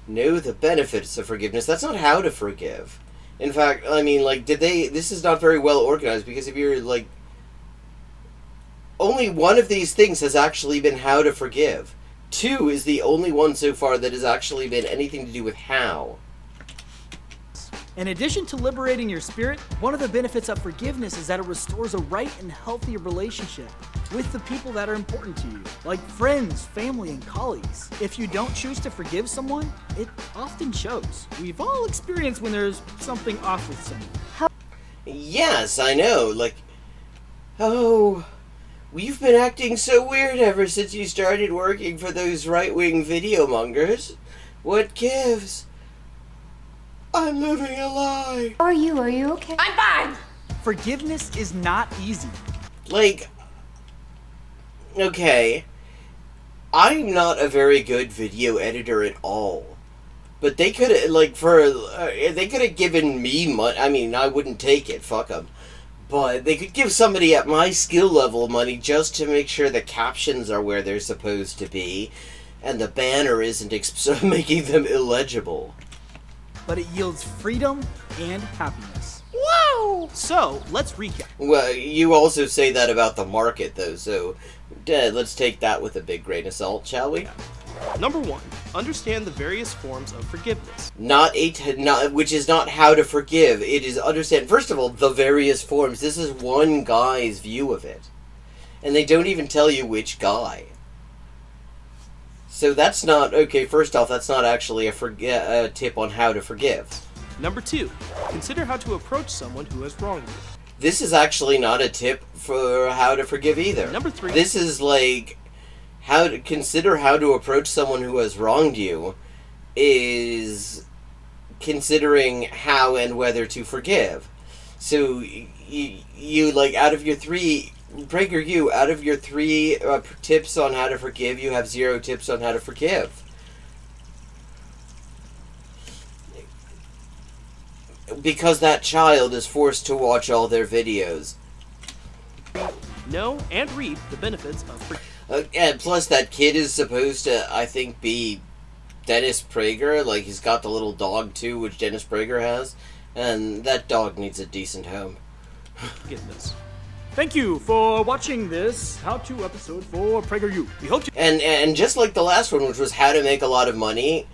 Know the benefits of forgiveness. That's not how to forgive. In fact, I mean, like, this is not very well organized, because if you're, like, only one of these things has actually been how to forgive. 2 is the only one so far that has actually been anything to do with how. In addition to liberating your spirit, one of the benefits of forgiveness is that it restores a right and healthy relationship with the people that are important to you, like friends, family, and colleagues. If you don't choose to forgive someone, it often shows. We've all experienced when there's something off with someone. Yes, I know, like, oh, we've been acting so weird ever since you started working for those right-wing video mongers. What gives? I'm living a lie. How are you? Are you okay? I'm fine. Forgiveness is not easy. Like, okay, I'm not a very good video editor at all. But they could have, like, they could have given me money. I mean, I wouldn't take it, fuck them. But they could give somebody at my skill level money just to make sure the captions are where they're supposed to be, and the banner isn't making them illegible. But it yields freedom and happiness. Whoa! So, let's recap. Well, you also say that about the market, though, so let's take that with a big grain of salt, shall we? Number 1, understand the various forms of forgiveness. Which is not how to forgive. It is understand, first of all, the various forms. This is one guy's view of it. And they don't even tell you which guy. So that's not, okay, first off, that's not actually a tip on how to forgive. Number 2, consider how to approach someone who has wronged you. This is actually not a tip for how to forgive either. Number 3, this is like consider how to approach someone who has wronged you is considering how and whether to forgive. So you like out of your 3 PragerU, out of your 3 tips on how to forgive, you have 0 tips on how to forgive. Because that child is forced to watch all their videos. Know and reap the benefits of forgiveness. And plus that kid is supposed to, I think, be Dennis Prager. Like, he's got the little dog, too, which Dennis Prager has. And that dog needs a decent home. Forgiveness. Thank you for watching this how-to episode for PragerU. We hope you... And just like the last one, which was how to make a lot of money,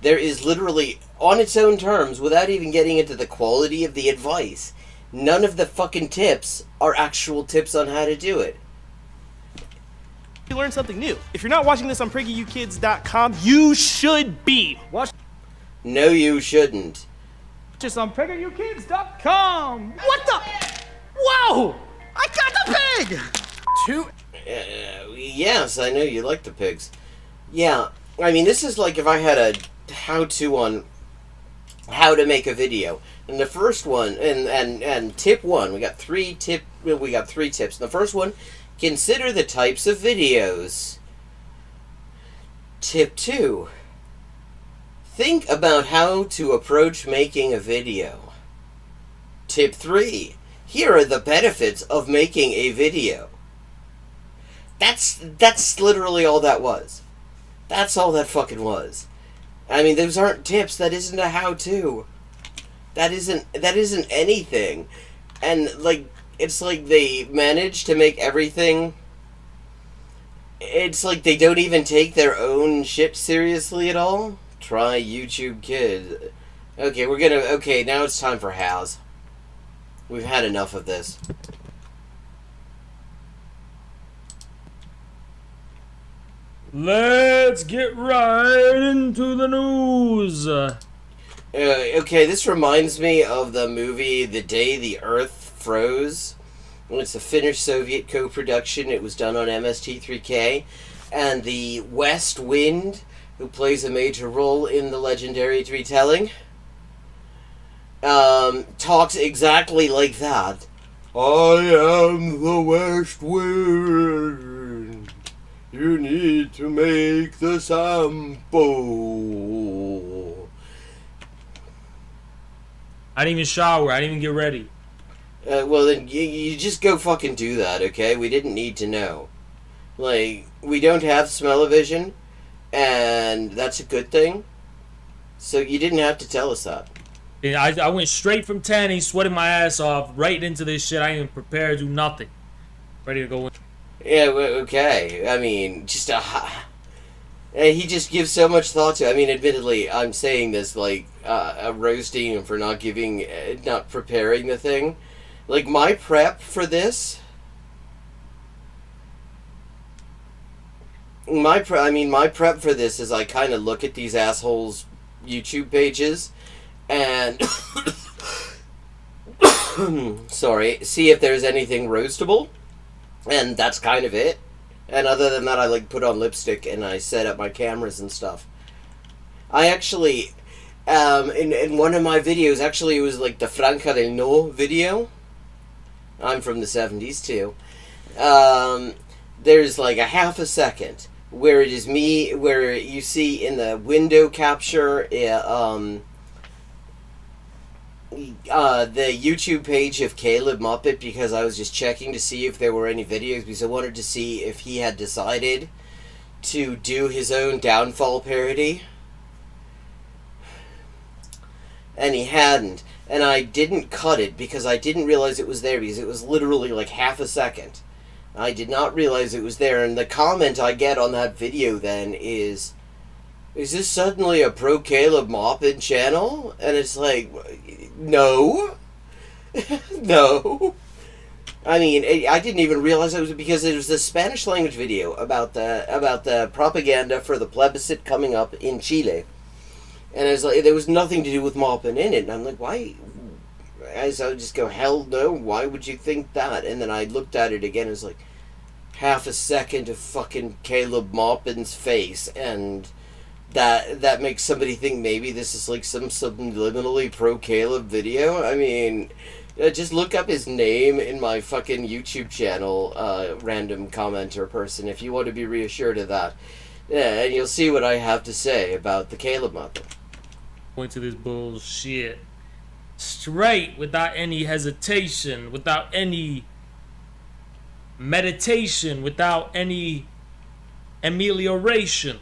there is literally, on its own terms, without even getting into the quality of the advice, none of the fucking tips are actual tips on how to do it. You learn something new. If you're not watching this on PragerUkids.com, you should be. Watch No, you shouldn't. this on PragerUkids.com. What the? Whoa! I got the pig! 2... Yes, I know you like the pigs. Yeah, I mean, this is like if I had a how-to on how to make a video. And the first one, and tip 1, we got 3 tips. And the first one, consider the types of videos. Tip 2, think about how to approach making a video. Tip 3, here are the benefits of making a video. That's literally all that was. That's all that fucking was. I mean, those aren't tips. That isn't a how-to. That isn't anything. And, like, it's like they managed to make everything... It's like they don't even take their own shit seriously at all. Try YouTube Kids. Okay, okay, now it's time for Hows. We've had enough of this. Let's get right into the news. Okay, this reminds me of the movie The Day the Earth Froze. It's a Finnish-Soviet co-production. It was done on MST3K. And the West Wind, who plays a major role in the legendary retelling, talks exactly like that. I am the West Wind. You need to make the sample. I didn't even shower. I didn't even get ready. Well, then you just go fucking do that, okay? We didn't need to know. Like, we don't have smell-o-vision, and that's a good thing. So you didn't have to tell us that. And I went straight from tanning, sweating my ass off, right into this shit. I ain't even prepared to do nothing. Ready to go in. Yeah, okay. I mean, just he just gives so much thought to it. I mean, admittedly, I'm saying this like roasting him for not preparing the thing. Like, my prep for this... My prep for this is I kind of look at these assholes' YouTube pages and... sorry, see if there's anything roastable. And that's kind of it. And other than that, I like put on lipstick and I set up my cameras and stuff. I actually... in one of my videos, actually it was like the Franca del No video. I'm from the 70s too. There's like a half a second where it is me, where you see in the window capture the YouTube page of Caleb Muppet, because I was just checking to see if there were any videos, because I wanted to see if he had decided to do his own Downfall parody. And he hadn't. and I didn't cut it because I didn't realize it was there because it was literally like half a second. I did not realize it was there, and the comment I get on that video then is this suddenly a Pro Caleb Moppin channel? And it's like, no. No. I mean, I didn't even realize it was because it was the Spanish language video about the propaganda for the plebiscite coming up in Chile. And it's like, there was nothing to do with Moppin in it. And I'm like, why? As I would just go, hell no, why would you think that? And then I looked at it again, it was like half a second of fucking Caleb Moppin's face, and that makes somebody think maybe this is like some subliminally pro-Caleb video. I mean, just look up his name in my fucking YouTube channel, random commenter person, if you want to be reassured of that. Yeah, and you'll see what I have to say about the Caleb Moppin. Point to this bullshit straight, without any hesitation, without any meditation, without any amelioration.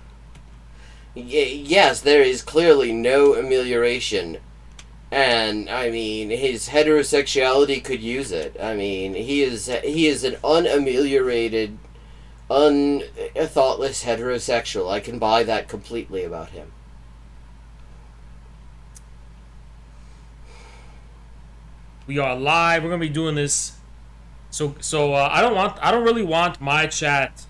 Yes, there is clearly no amelioration. And, I mean, his heterosexuality could use it. I mean, he is an unameliorated, thoughtless heterosexual. I can buy that completely about him. We are live. We're gonna be doing this. So I don't really want my chat.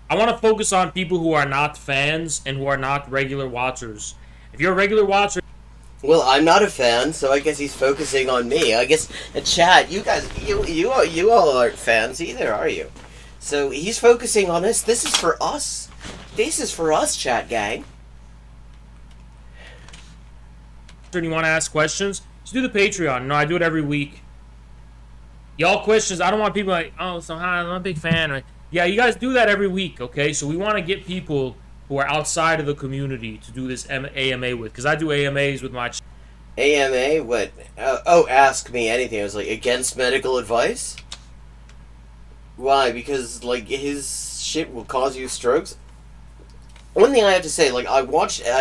I want to focus on people who are not fans and who are not regular watchers. If you're a regular watcher, well, I'm not a fan, so I guess he's focusing on me. I guess chat, you guys, you all aren't fans either, are you? So he's focusing on us. This is for us. This is for us, chat gang. and you want to ask questions, just do the Patreon. No, I do it every week. Y'all questions, I don't want people like, oh, so hi, I'm a big fan. Like, yeah, you guys do that every week, okay? So we want to get people who are outside of the community to do this AMA with, because I do AMAs with my... AMA? What? Oh, ask me anything. I was like, against medical advice? Why? Because, like, his shit will cause you strokes? One thing I have to say, like, I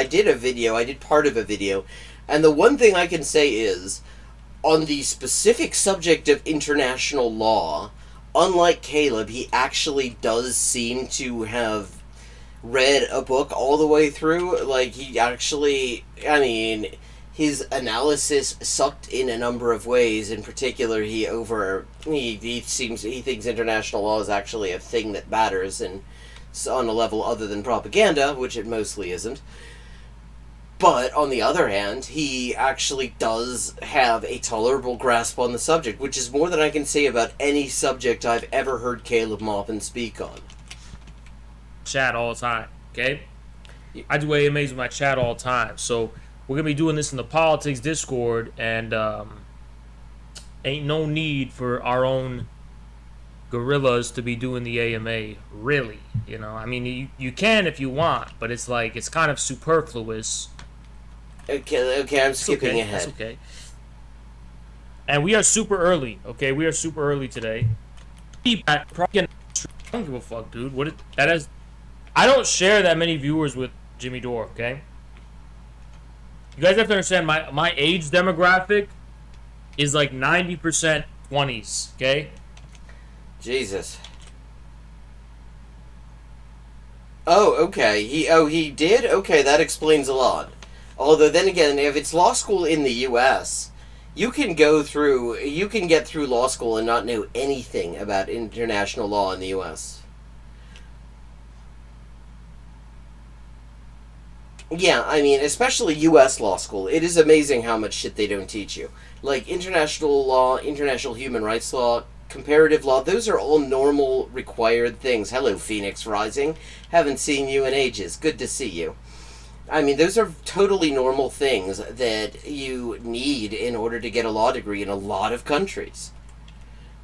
did part of a video, and the one thing I can say is, on the specific subject of international law, unlike Caleb, he actually does seem to have read a book all the way through. Like, he actually, I mean, his analysis sucked in a number of ways. In particular, he thinks international law is actually a thing that matters, and on a level other than propaganda, which it mostly isn't. But, on the other hand, he actually does have a tolerable grasp on the subject, which is more than I can say about any subject I've ever heard Caleb Maupin speak on. Chat all the time, okay? I do AMAs with my chat all the time, so we're going to be doing this in the Politics Discord, and ain't no need for our own gorillas to be doing the AMA, really, you know? I mean, you can if you want, but it's like, it's kind of superfluous. Okay, I'm skipping ahead. That's okay. And we are super early, okay? We are super early today. I don't give a fuck, dude. I don't share that many viewers with Jimmy Dore, okay? You guys have to understand, my age demographic is like 90% 20s, okay? Jesus. Oh, okay. He did? Okay, that explains a lot. Although, then again, if it's law school in the U.S., you can get through law school and not know anything about international law in the U.S. Yeah, I mean, especially U.S. law school. It is amazing how much shit they don't teach you. Like, international law, international human rights law, comparative law, those are all normal, required things. Hello, Phoenix Rising. Haven't seen you in ages. Good to see you. I mean, those are totally normal things that you need in order to get a law degree in a lot of countries.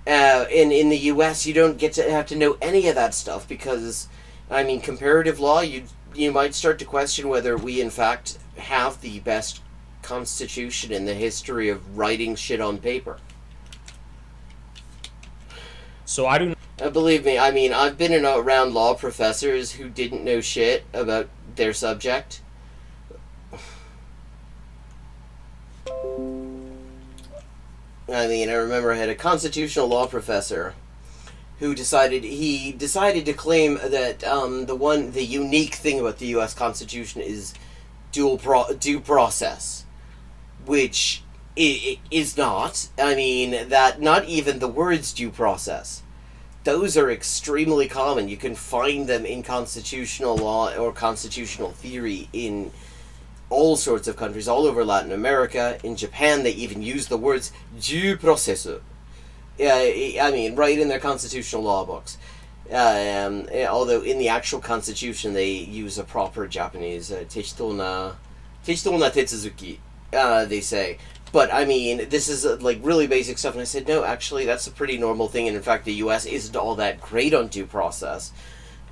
In the U.S., you don't have to know any of that stuff because, I mean, comparative law, you might start to question whether we, in fact, have the best constitution in the history of writing shit on paper. So I do... Believe me, I mean, I've been around law professors who didn't know shit about their subject. I mean, I remember I had a constitutional law professor who decided to claim that the unique thing about the U.S. Constitution is due process, which it is not. I mean, that not even the words due process. Those are extremely common. You can find them in constitutional law or constitutional theory in all sorts of countries, all over Latin America. In Japan, they even use the words due processo. I mean, right in their constitutional law books. Although in the actual constitution, they use a proper Japanese techitona tetsuzuki, they say. But, I mean, this is, like, really basic stuff. And I said, no, actually, that's a pretty normal thing. And, in fact, the U.S. isn't all that great on due process.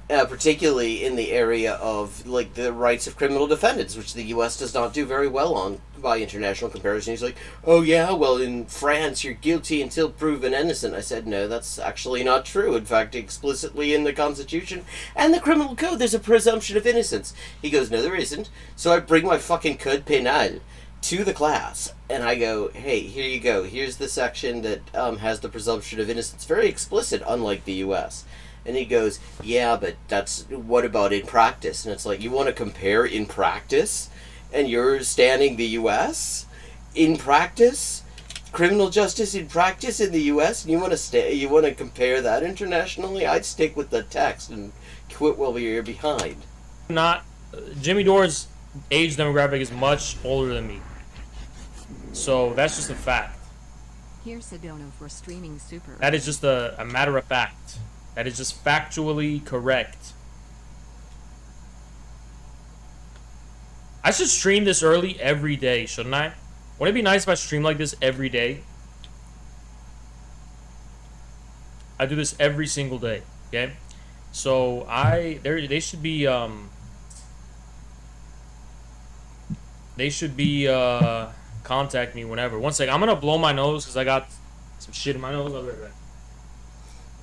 Particularly in the area of, like, the rights of criminal defendants, which the U.S. does not do very well on by international comparison. He's like, oh, yeah, well, in France, you're guilty until proven innocent. I said, no, that's actually not true. In fact, explicitly in the Constitution and the criminal code, there's a presumption of innocence. He goes, no, there isn't. So I bring my fucking code penal to the class, and I go, hey, here you go. Here's the section that has the presumption of innocence. Very explicit, unlike the U.S., and he goes, yeah, but what about in practice? And it's like, you want to compare in practice? And you're standing the U.S. in practice? Criminal justice in practice in the U.S.? And you want to compare that internationally? I'd stick with the text and quit while you're behind. Jimmy Dore's age demographic is much older than me. So that's just a fact. Here's Sedona for streaming super. That is just a matter of fact. That is just factually correct. I should stream this early every day, shouldn't I? Wouldn't it be nice if I stream like this every day? I do this every single day, okay? So they should be contact me whenever. One second, I'm gonna blow my nose because I got some shit in my nose. I'll be right back.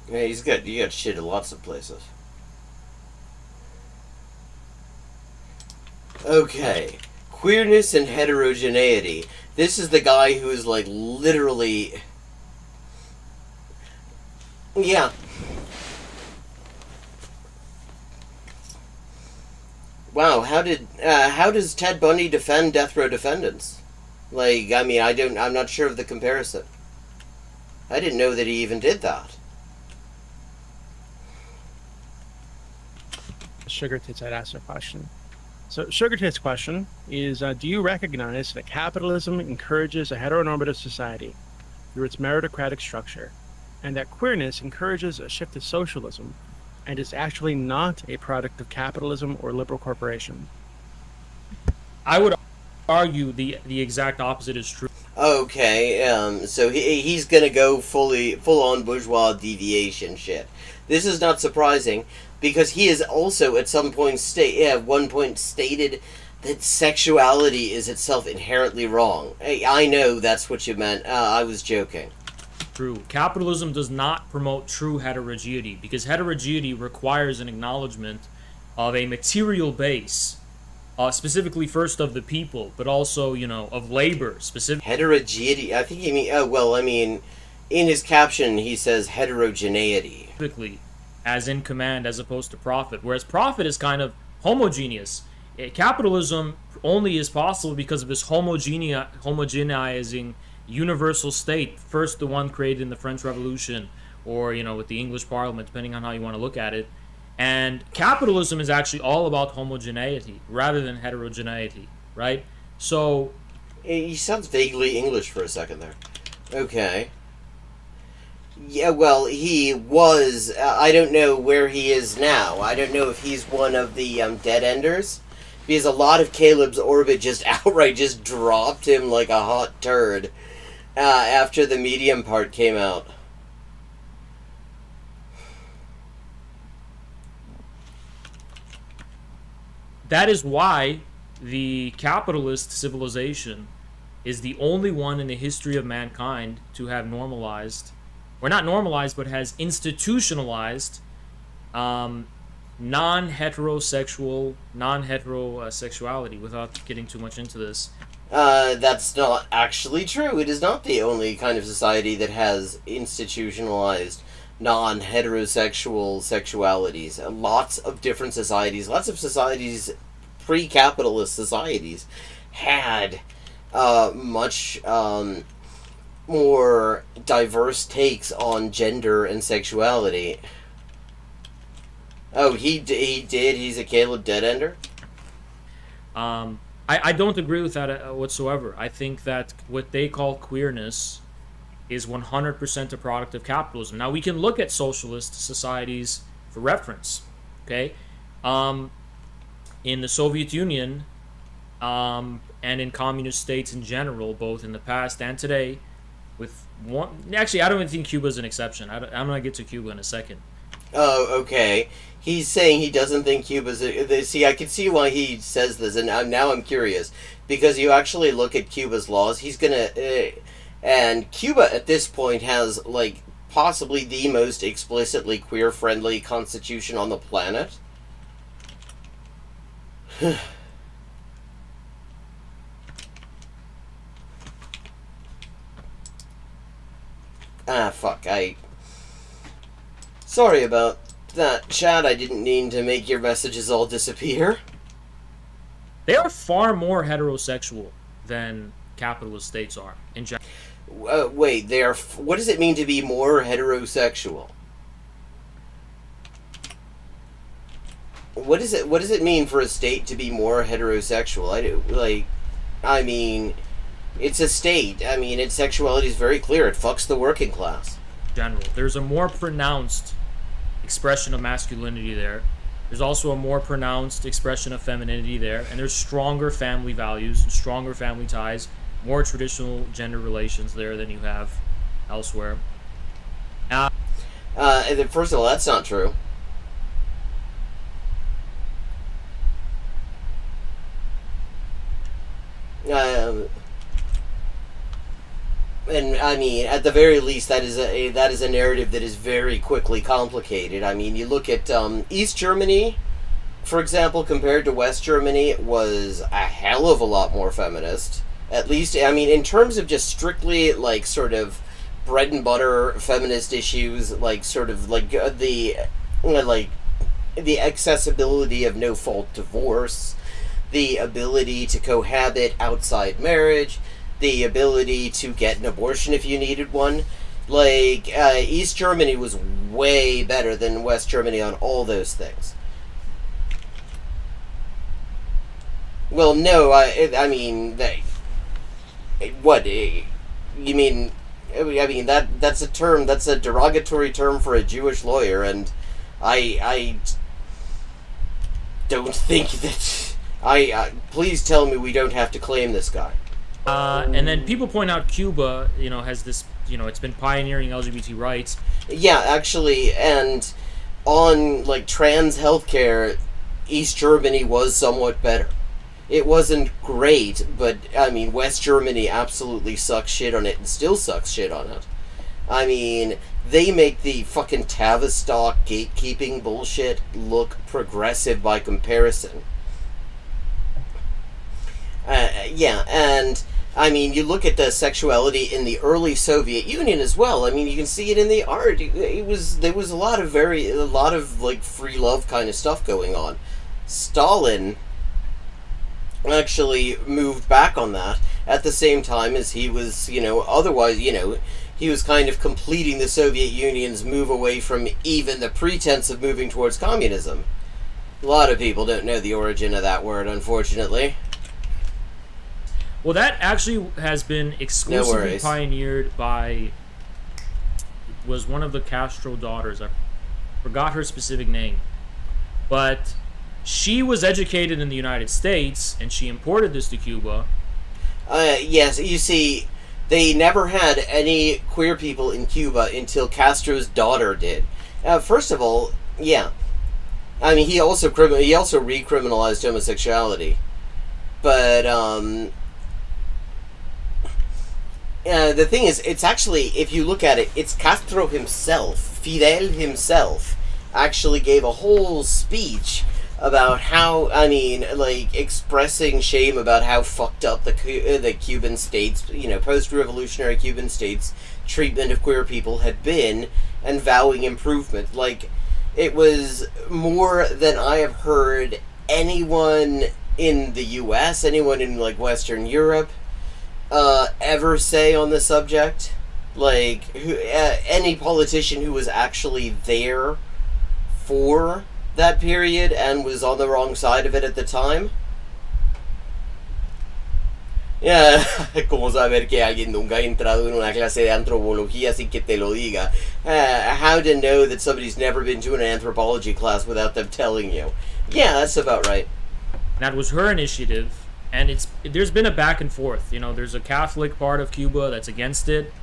Yeah, you got shit in lots of places. Okay. Queerness and heterogeneity. This is the guy who is, like, literally... Yeah. Wow, how does Ted Bundy defend death row defendants? Like, I mean, I'm not sure of the comparison. I didn't know that he even did that. Sugar Tits had asked a question. So Sugar Tits' question is, do you recognize that capitalism encourages a heteronormative society through its meritocratic structure, and that queerness encourages a shift to socialism and is actually not a product of capitalism or liberal corporation? I would argue the exact opposite is true. Okay, so he's gonna go full on bourgeois deviation shit. This is not surprising, because he has also at one point stated that sexuality is itself inherently wrong. Hey, I know that's what you meant. I was joking. True. Capitalism does not promote true heterogeneity, because heterogeneity requires an acknowledgement of a material base, specifically first of the people, but also, of labor. Heterogeneity. I think you mean. In his caption, he says heterogeneity. Specifically, as in command, as opposed to profit. Whereas profit is kind of homogeneous. Capitalism only is possible because of this homogenizing universal state. First, the one created in the French Revolution, or with the English Parliament, depending on how you want to look at it. And capitalism is actually all about homogeneity rather than heterogeneity, right? So, he sounds vaguely English for a second there. Okay. Yeah, well, he was. I don't know where he is now. I don't know if he's one of the dead enders, because a lot of Caleb's orbit just outright just dropped him like a hot turd after the medium part came out. That is why the capitalist civilization is the only one in the history of mankind to have normalized, or not normalized, but has institutionalized non-heterosexuality, without getting too much into this. That's not actually true. It is not the only kind of society that has institutionalized non-heterosexual sexualities. Lots of different societies, lots of societies, pre-capitalist societies, had much more diverse takes on gender and sexuality. Oh, he did? He's a Caleb Deadender? I don't agree with that whatsoever. I think that what they call queerness is 100% a product of capitalism. Now, we can look at socialist societies for reference, okay? In the Soviet Union, and in communist states in general, both in the past and today, with one... Actually, I don't even think Cuba's an exception. I'm going to get to Cuba in a second. Oh, okay. He's saying he doesn't think Cuba's... See, I can see why he says this, and now I'm curious. Because you actually look at Cuba's laws, he's gonna... and Cuba, at this point, has, like, possibly the most explicitly queer-friendly constitution on the planet. Fuck, Sorry about that, chat. I didn't mean to make your messages all disappear. They are far more heterosexual than capitalist states are in general. Wait, they are... What does it mean to be more heterosexual? What does it mean for a state to be more heterosexual? I mean, it's a state. I mean, its sexuality is very clear. It fucks the working class. General, there's a more pronounced expression of masculinity there. There's also a more pronounced expression of femininity there, and there's stronger family values, stronger family ties, more traditional gender relations there than you have elsewhere. First of all, that's not true. And I mean, at the very least, that is a narrative that is very quickly complicated. I mean, you look at East Germany, for example, compared to West Germany, was a hell of a lot more feminist. At least, I mean, in terms of just strictly, like, sort of bread and butter feminist issues, like, sort of, like, the accessibility of no-fault divorce, the ability to cohabit outside marriage, the ability to get an abortion if you needed one. Like, East Germany was way better than West Germany on all those things. Well, no, I mean, what? You mean... I mean, that's a term, that's a derogatory term for a Jewish lawyer, and I don't think that... please tell me we don't have to claim this guy. And then people point out Cuba, has this, it's been pioneering LGBT rights. Yeah, actually, and on, like, trans healthcare, East Germany was somewhat better. It wasn't great, but, I mean, West Germany absolutely sucks shit on it and still sucks shit on it. I mean, they make the fucking Tavistock gatekeeping bullshit look progressive by comparison. Yeah, and I mean, you look at the sexuality in the early Soviet Union as well. I mean, you can see it in the art. There was a lot of like free love kind of stuff going on. Stalin actually moved back on that at the same time as he was, otherwise, he was kind of completing the Soviet Union's move away from even the pretense of moving towards communism. A lot of people don't know the origin of that word, unfortunately. Well, that actually has been exclusively pioneered by... was one of the Castro daughters. I forgot her specific name. But she was educated in the United States, and she imported this to Cuba. Yes, you see, they never had any queer people in Cuba until Castro's daughter did. First of all, yeah. I mean, he also recriminalized homosexuality. But, the thing is, it's actually, if you look at it, it's Castro himself, Fidel himself, actually gave a whole speech about how, I mean, like, expressing shame about how fucked up the Cuban states, post-revolutionary Cuban states' treatment of queer people had been, and vowing improvement. Like, it was more than I have heard anyone in the US, anyone in, like, Western Europe, ever say on the subject. Like, any politician who was actually there for that period and was on the wrong side of it at the time. Yeah, como saber que alguien nunca ha entrado en una clase de antropología sin que te lo diga. How to know that somebody's never been to an anthropology class without them telling you. Yeah, that's about right. That was her initiative, and there's been a back and forth. There's a Catholic part of Cuba that's against it.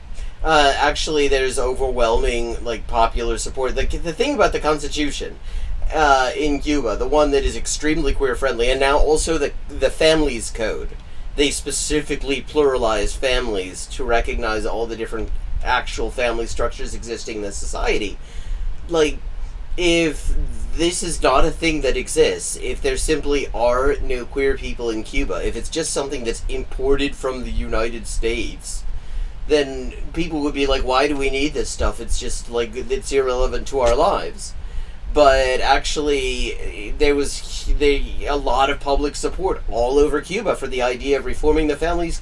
Actually, there's overwhelming, like, popular support. The thing about the Constitution in Cuba, the one that is extremely queer-friendly, and now also the Families Code. They specifically pluralize families to recognize all the different actual family structures existing in the society. Like, if this is not a thing that exists, if there simply are no queer people in Cuba, if it's just something that's imported from the United States, then people would be like, why do we need this stuff? It's just, like, it's irrelevant to our lives. But actually, there was a lot of public support all over Cuba for the idea of reforming the family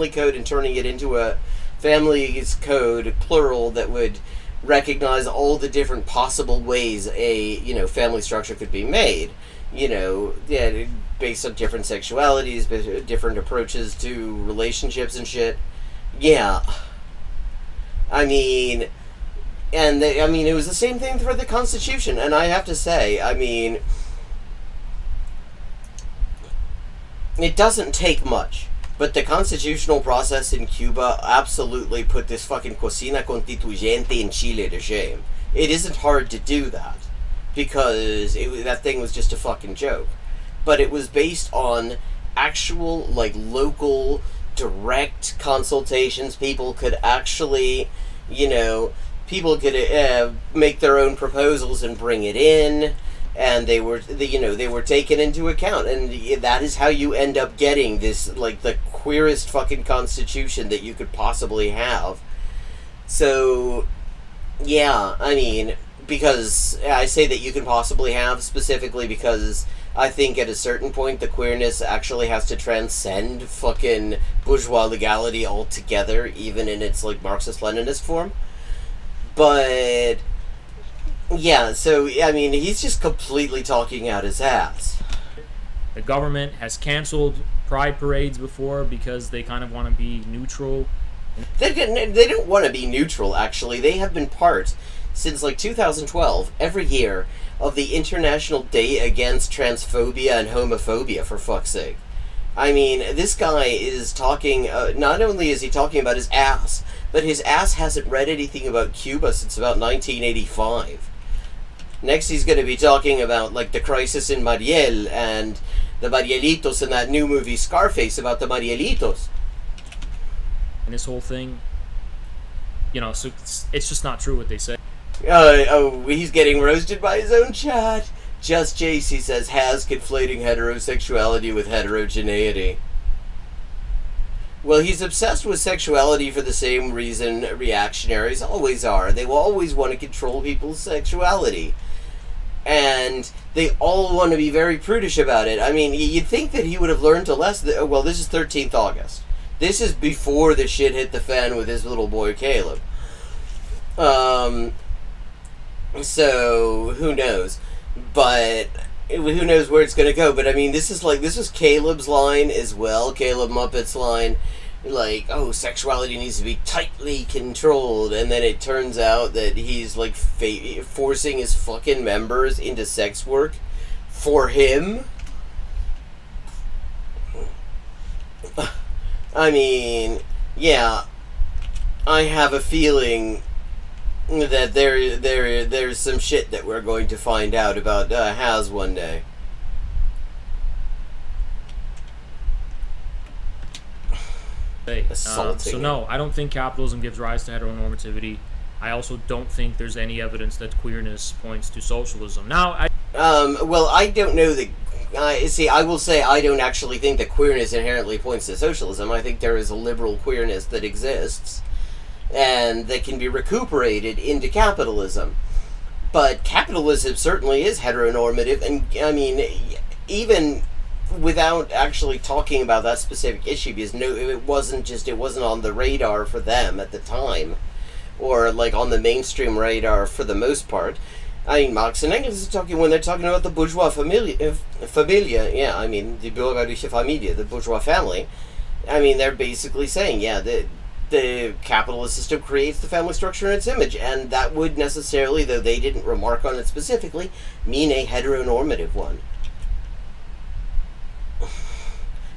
code and turning it into a families code, plural, that would recognize all the different possible ways a family structure could be made. Based on different sexualities, different approaches to relationships and shit. Yeah. I mean, it was the same thing for the Constitution, and I have to say, it doesn't take much, but the constitutional process in Cuba absolutely put this fucking cocina constituyente in Chile to shame. It isn't hard to do that, because that thing was just a fucking joke. But it was based on actual, like, local, direct consultations. People could actually, people could make their own proposals and bring it in, and they were taken into account, and that is how you end up getting this, like, the queerest fucking constitution that you could possibly have. So, yeah, because I say that you can possibly have specifically because I think at a certain point the queerness actually has to transcend fucking bourgeois legality altogether, even in its, like, Marxist-Leninist form. But yeah, so he's just completely talking out his ass. The government has canceled pride parades before because they kind of want to be neutral. They don't want to be neutral, actually. They have been part, since, like, 2012, every year, of the International Day Against Transphobia and Homophobia, for fuck's sake. This guy is talking, not only is he talking about his ass, but his ass hasn't read anything about Cuba since about 1985. Next he's going to be talking about, like, the crisis in Mariel, and the Marielitos in that new movie Scarface about the Marielitos. And this whole thing, so it's just not true what they say. He's getting roasted by his own chat. Just Jace, he says, has conflating heterosexuality with heterogeneity. Well, he's obsessed with sexuality for the same reason reactionaries always are. They will always want to control people's sexuality. And they all want to be very prudish about it. You'd think that he would have learned to less... Well, this is 13th August. This is before the shit hit the fan with his little boy Caleb. So, who knows? But who knows where it's gonna go? But this was Caleb's line as well. Caleb Muppet's line, like, oh, sexuality needs to be tightly controlled, and then it turns out that he's, like, forcing his fucking members into sex work for him. Yeah, I have a feeling that there's some shit that we're going to find out about Haz one day. So no, I don't think capitalism gives rise to heteronormativity. I also don't think there's any evidence that queerness points to socialism. Now, Well, I don't know that. See, I will say I don't actually think that queerness inherently points to socialism. I think there is a liberal queerness that exists, and that can be recuperated into capitalism. But capitalism certainly is heteronormative, and I mean, even without actually talking about that specific issue, because it wasn't on the radar for them at the time, or like on the mainstream radar for the most part. I mean, Marx and Engels are talking, when they're talking about the bourgeois familia, yeah, I mean, die bürgerliche Familie, the bourgeois family, I mean, they're basically saying, yeah, the capitalist system creates the family structure in its image, and that would necessarily, though they didn't remark on it specifically, mean a heteronormative one.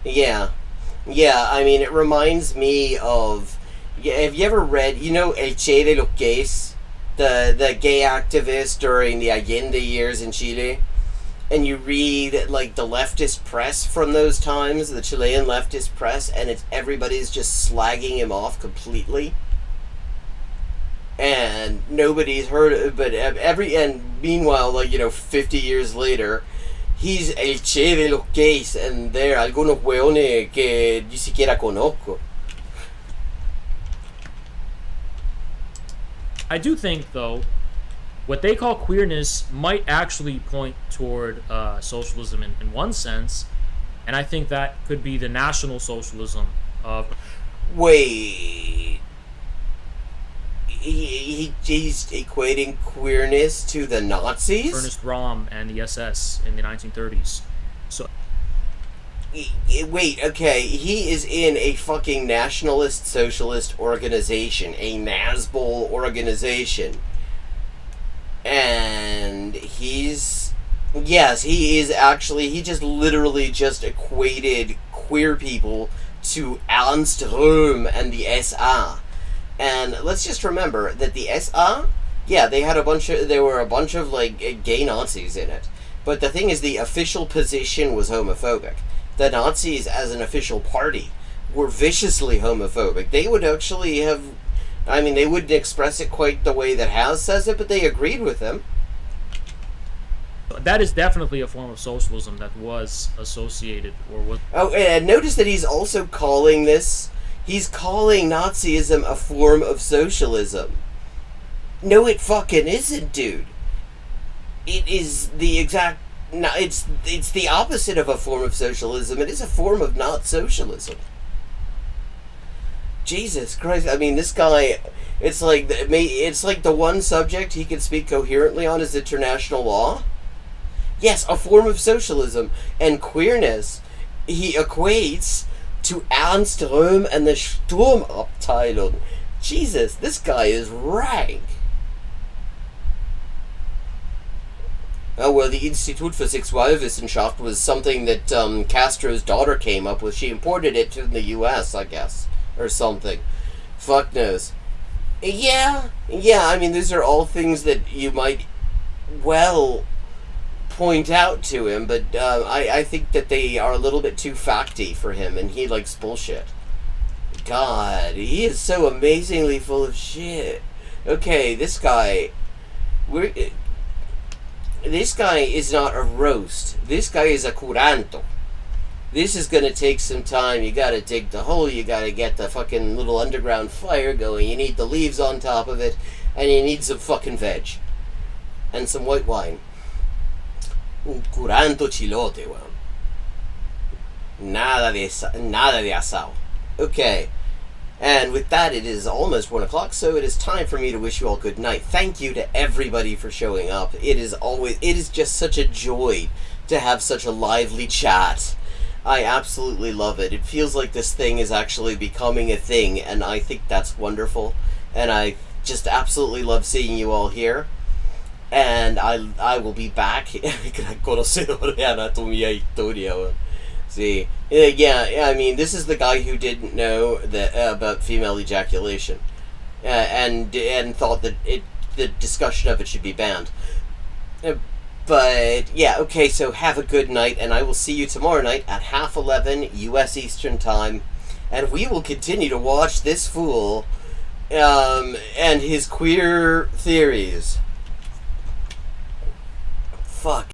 Yeah, I mean, it reminds me of, have you ever read, El Che de los Gays? The gay activist during the Allende years in Chile, and you read like the leftist press from those times, the Chilean leftist press, and everybody's just slagging him off completely, and nobody's heard it, but and meanwhile, like 50 years later, he's el Che de los gays, and there algunos hueones que ni siquiera conozco. I do think, though, what they call queerness might actually point toward socialism in one sense, and I think that could be the National Socialism of... Wait... He's equating queerness to the Nazis? Ernest Röhm and the SS in the 1930s. So... Wait, okay, he is in a fucking nationalist socialist organization, a NASBOL organization. And yes, he is actually, he just literally just equated queer people to Ernst Röhm and the SA. And let's just remember that the SA, yeah, there were a bunch of like gay Nazis in it. But the thing is, the official position was homophobic. The Nazis, as an official party, were viciously homophobic. They would actually have... I mean, they wouldn't express it quite the way that House says it, but they agreed with him. That is definitely a form of socialism that was associated, or was... Oh, and notice that he's also calling this... He's calling Nazism a form of socialism. No, it fucking isn't, dude. It is the exact... No, it's the opposite of a form of socialism. It is a form of not socialism. Jesus Christ! I mean, this guy. It's like the one subject he can speak coherently on is international law. Yes, a form of socialism and queerness. He equates to Ernst Röhm and the Sturmabteilung. Jesus, this guy is rank. Oh, well, the Institute for Sexualwissenschaft was something that Castro's daughter came up with. She imported it to the U.S., I guess, or something. Fuck knows. Yeah, I mean, these are all things that you might, well, point out to him, but I think that they are a little bit too facty for him, and he likes bullshit. God, he is so amazingly full of shit. Okay, this guy... This guy is not a roast. This guy is a curanto. This is gonna take some time. You gotta dig the hole. You gotta get the fucking little underground fire going. You need the leaves on top of it. And you need some fucking veg. And some white wine. Un curanto chilote, weón. Nada de asado. Okay. And with that, it is almost 1 o'clock, so it is time for me to wish you all good night. Thank you to everybody for showing up. It is just such a joy to have such a lively chat. I absolutely love it. It feels like this thing is actually becoming a thing, and I think that's wonderful. And I just absolutely love seeing you all here. And I will be back. Conocedor de anatomía y historia. See, yeah, I mean, this is the guy who didn't know that about female ejaculation, and thought that the discussion of it should be banned. But yeah, okay. So have a good night, and I will see you tomorrow night at 11:30 U.S. Eastern Time, and we will continue to watch this fool, and his queer theories. Fuck.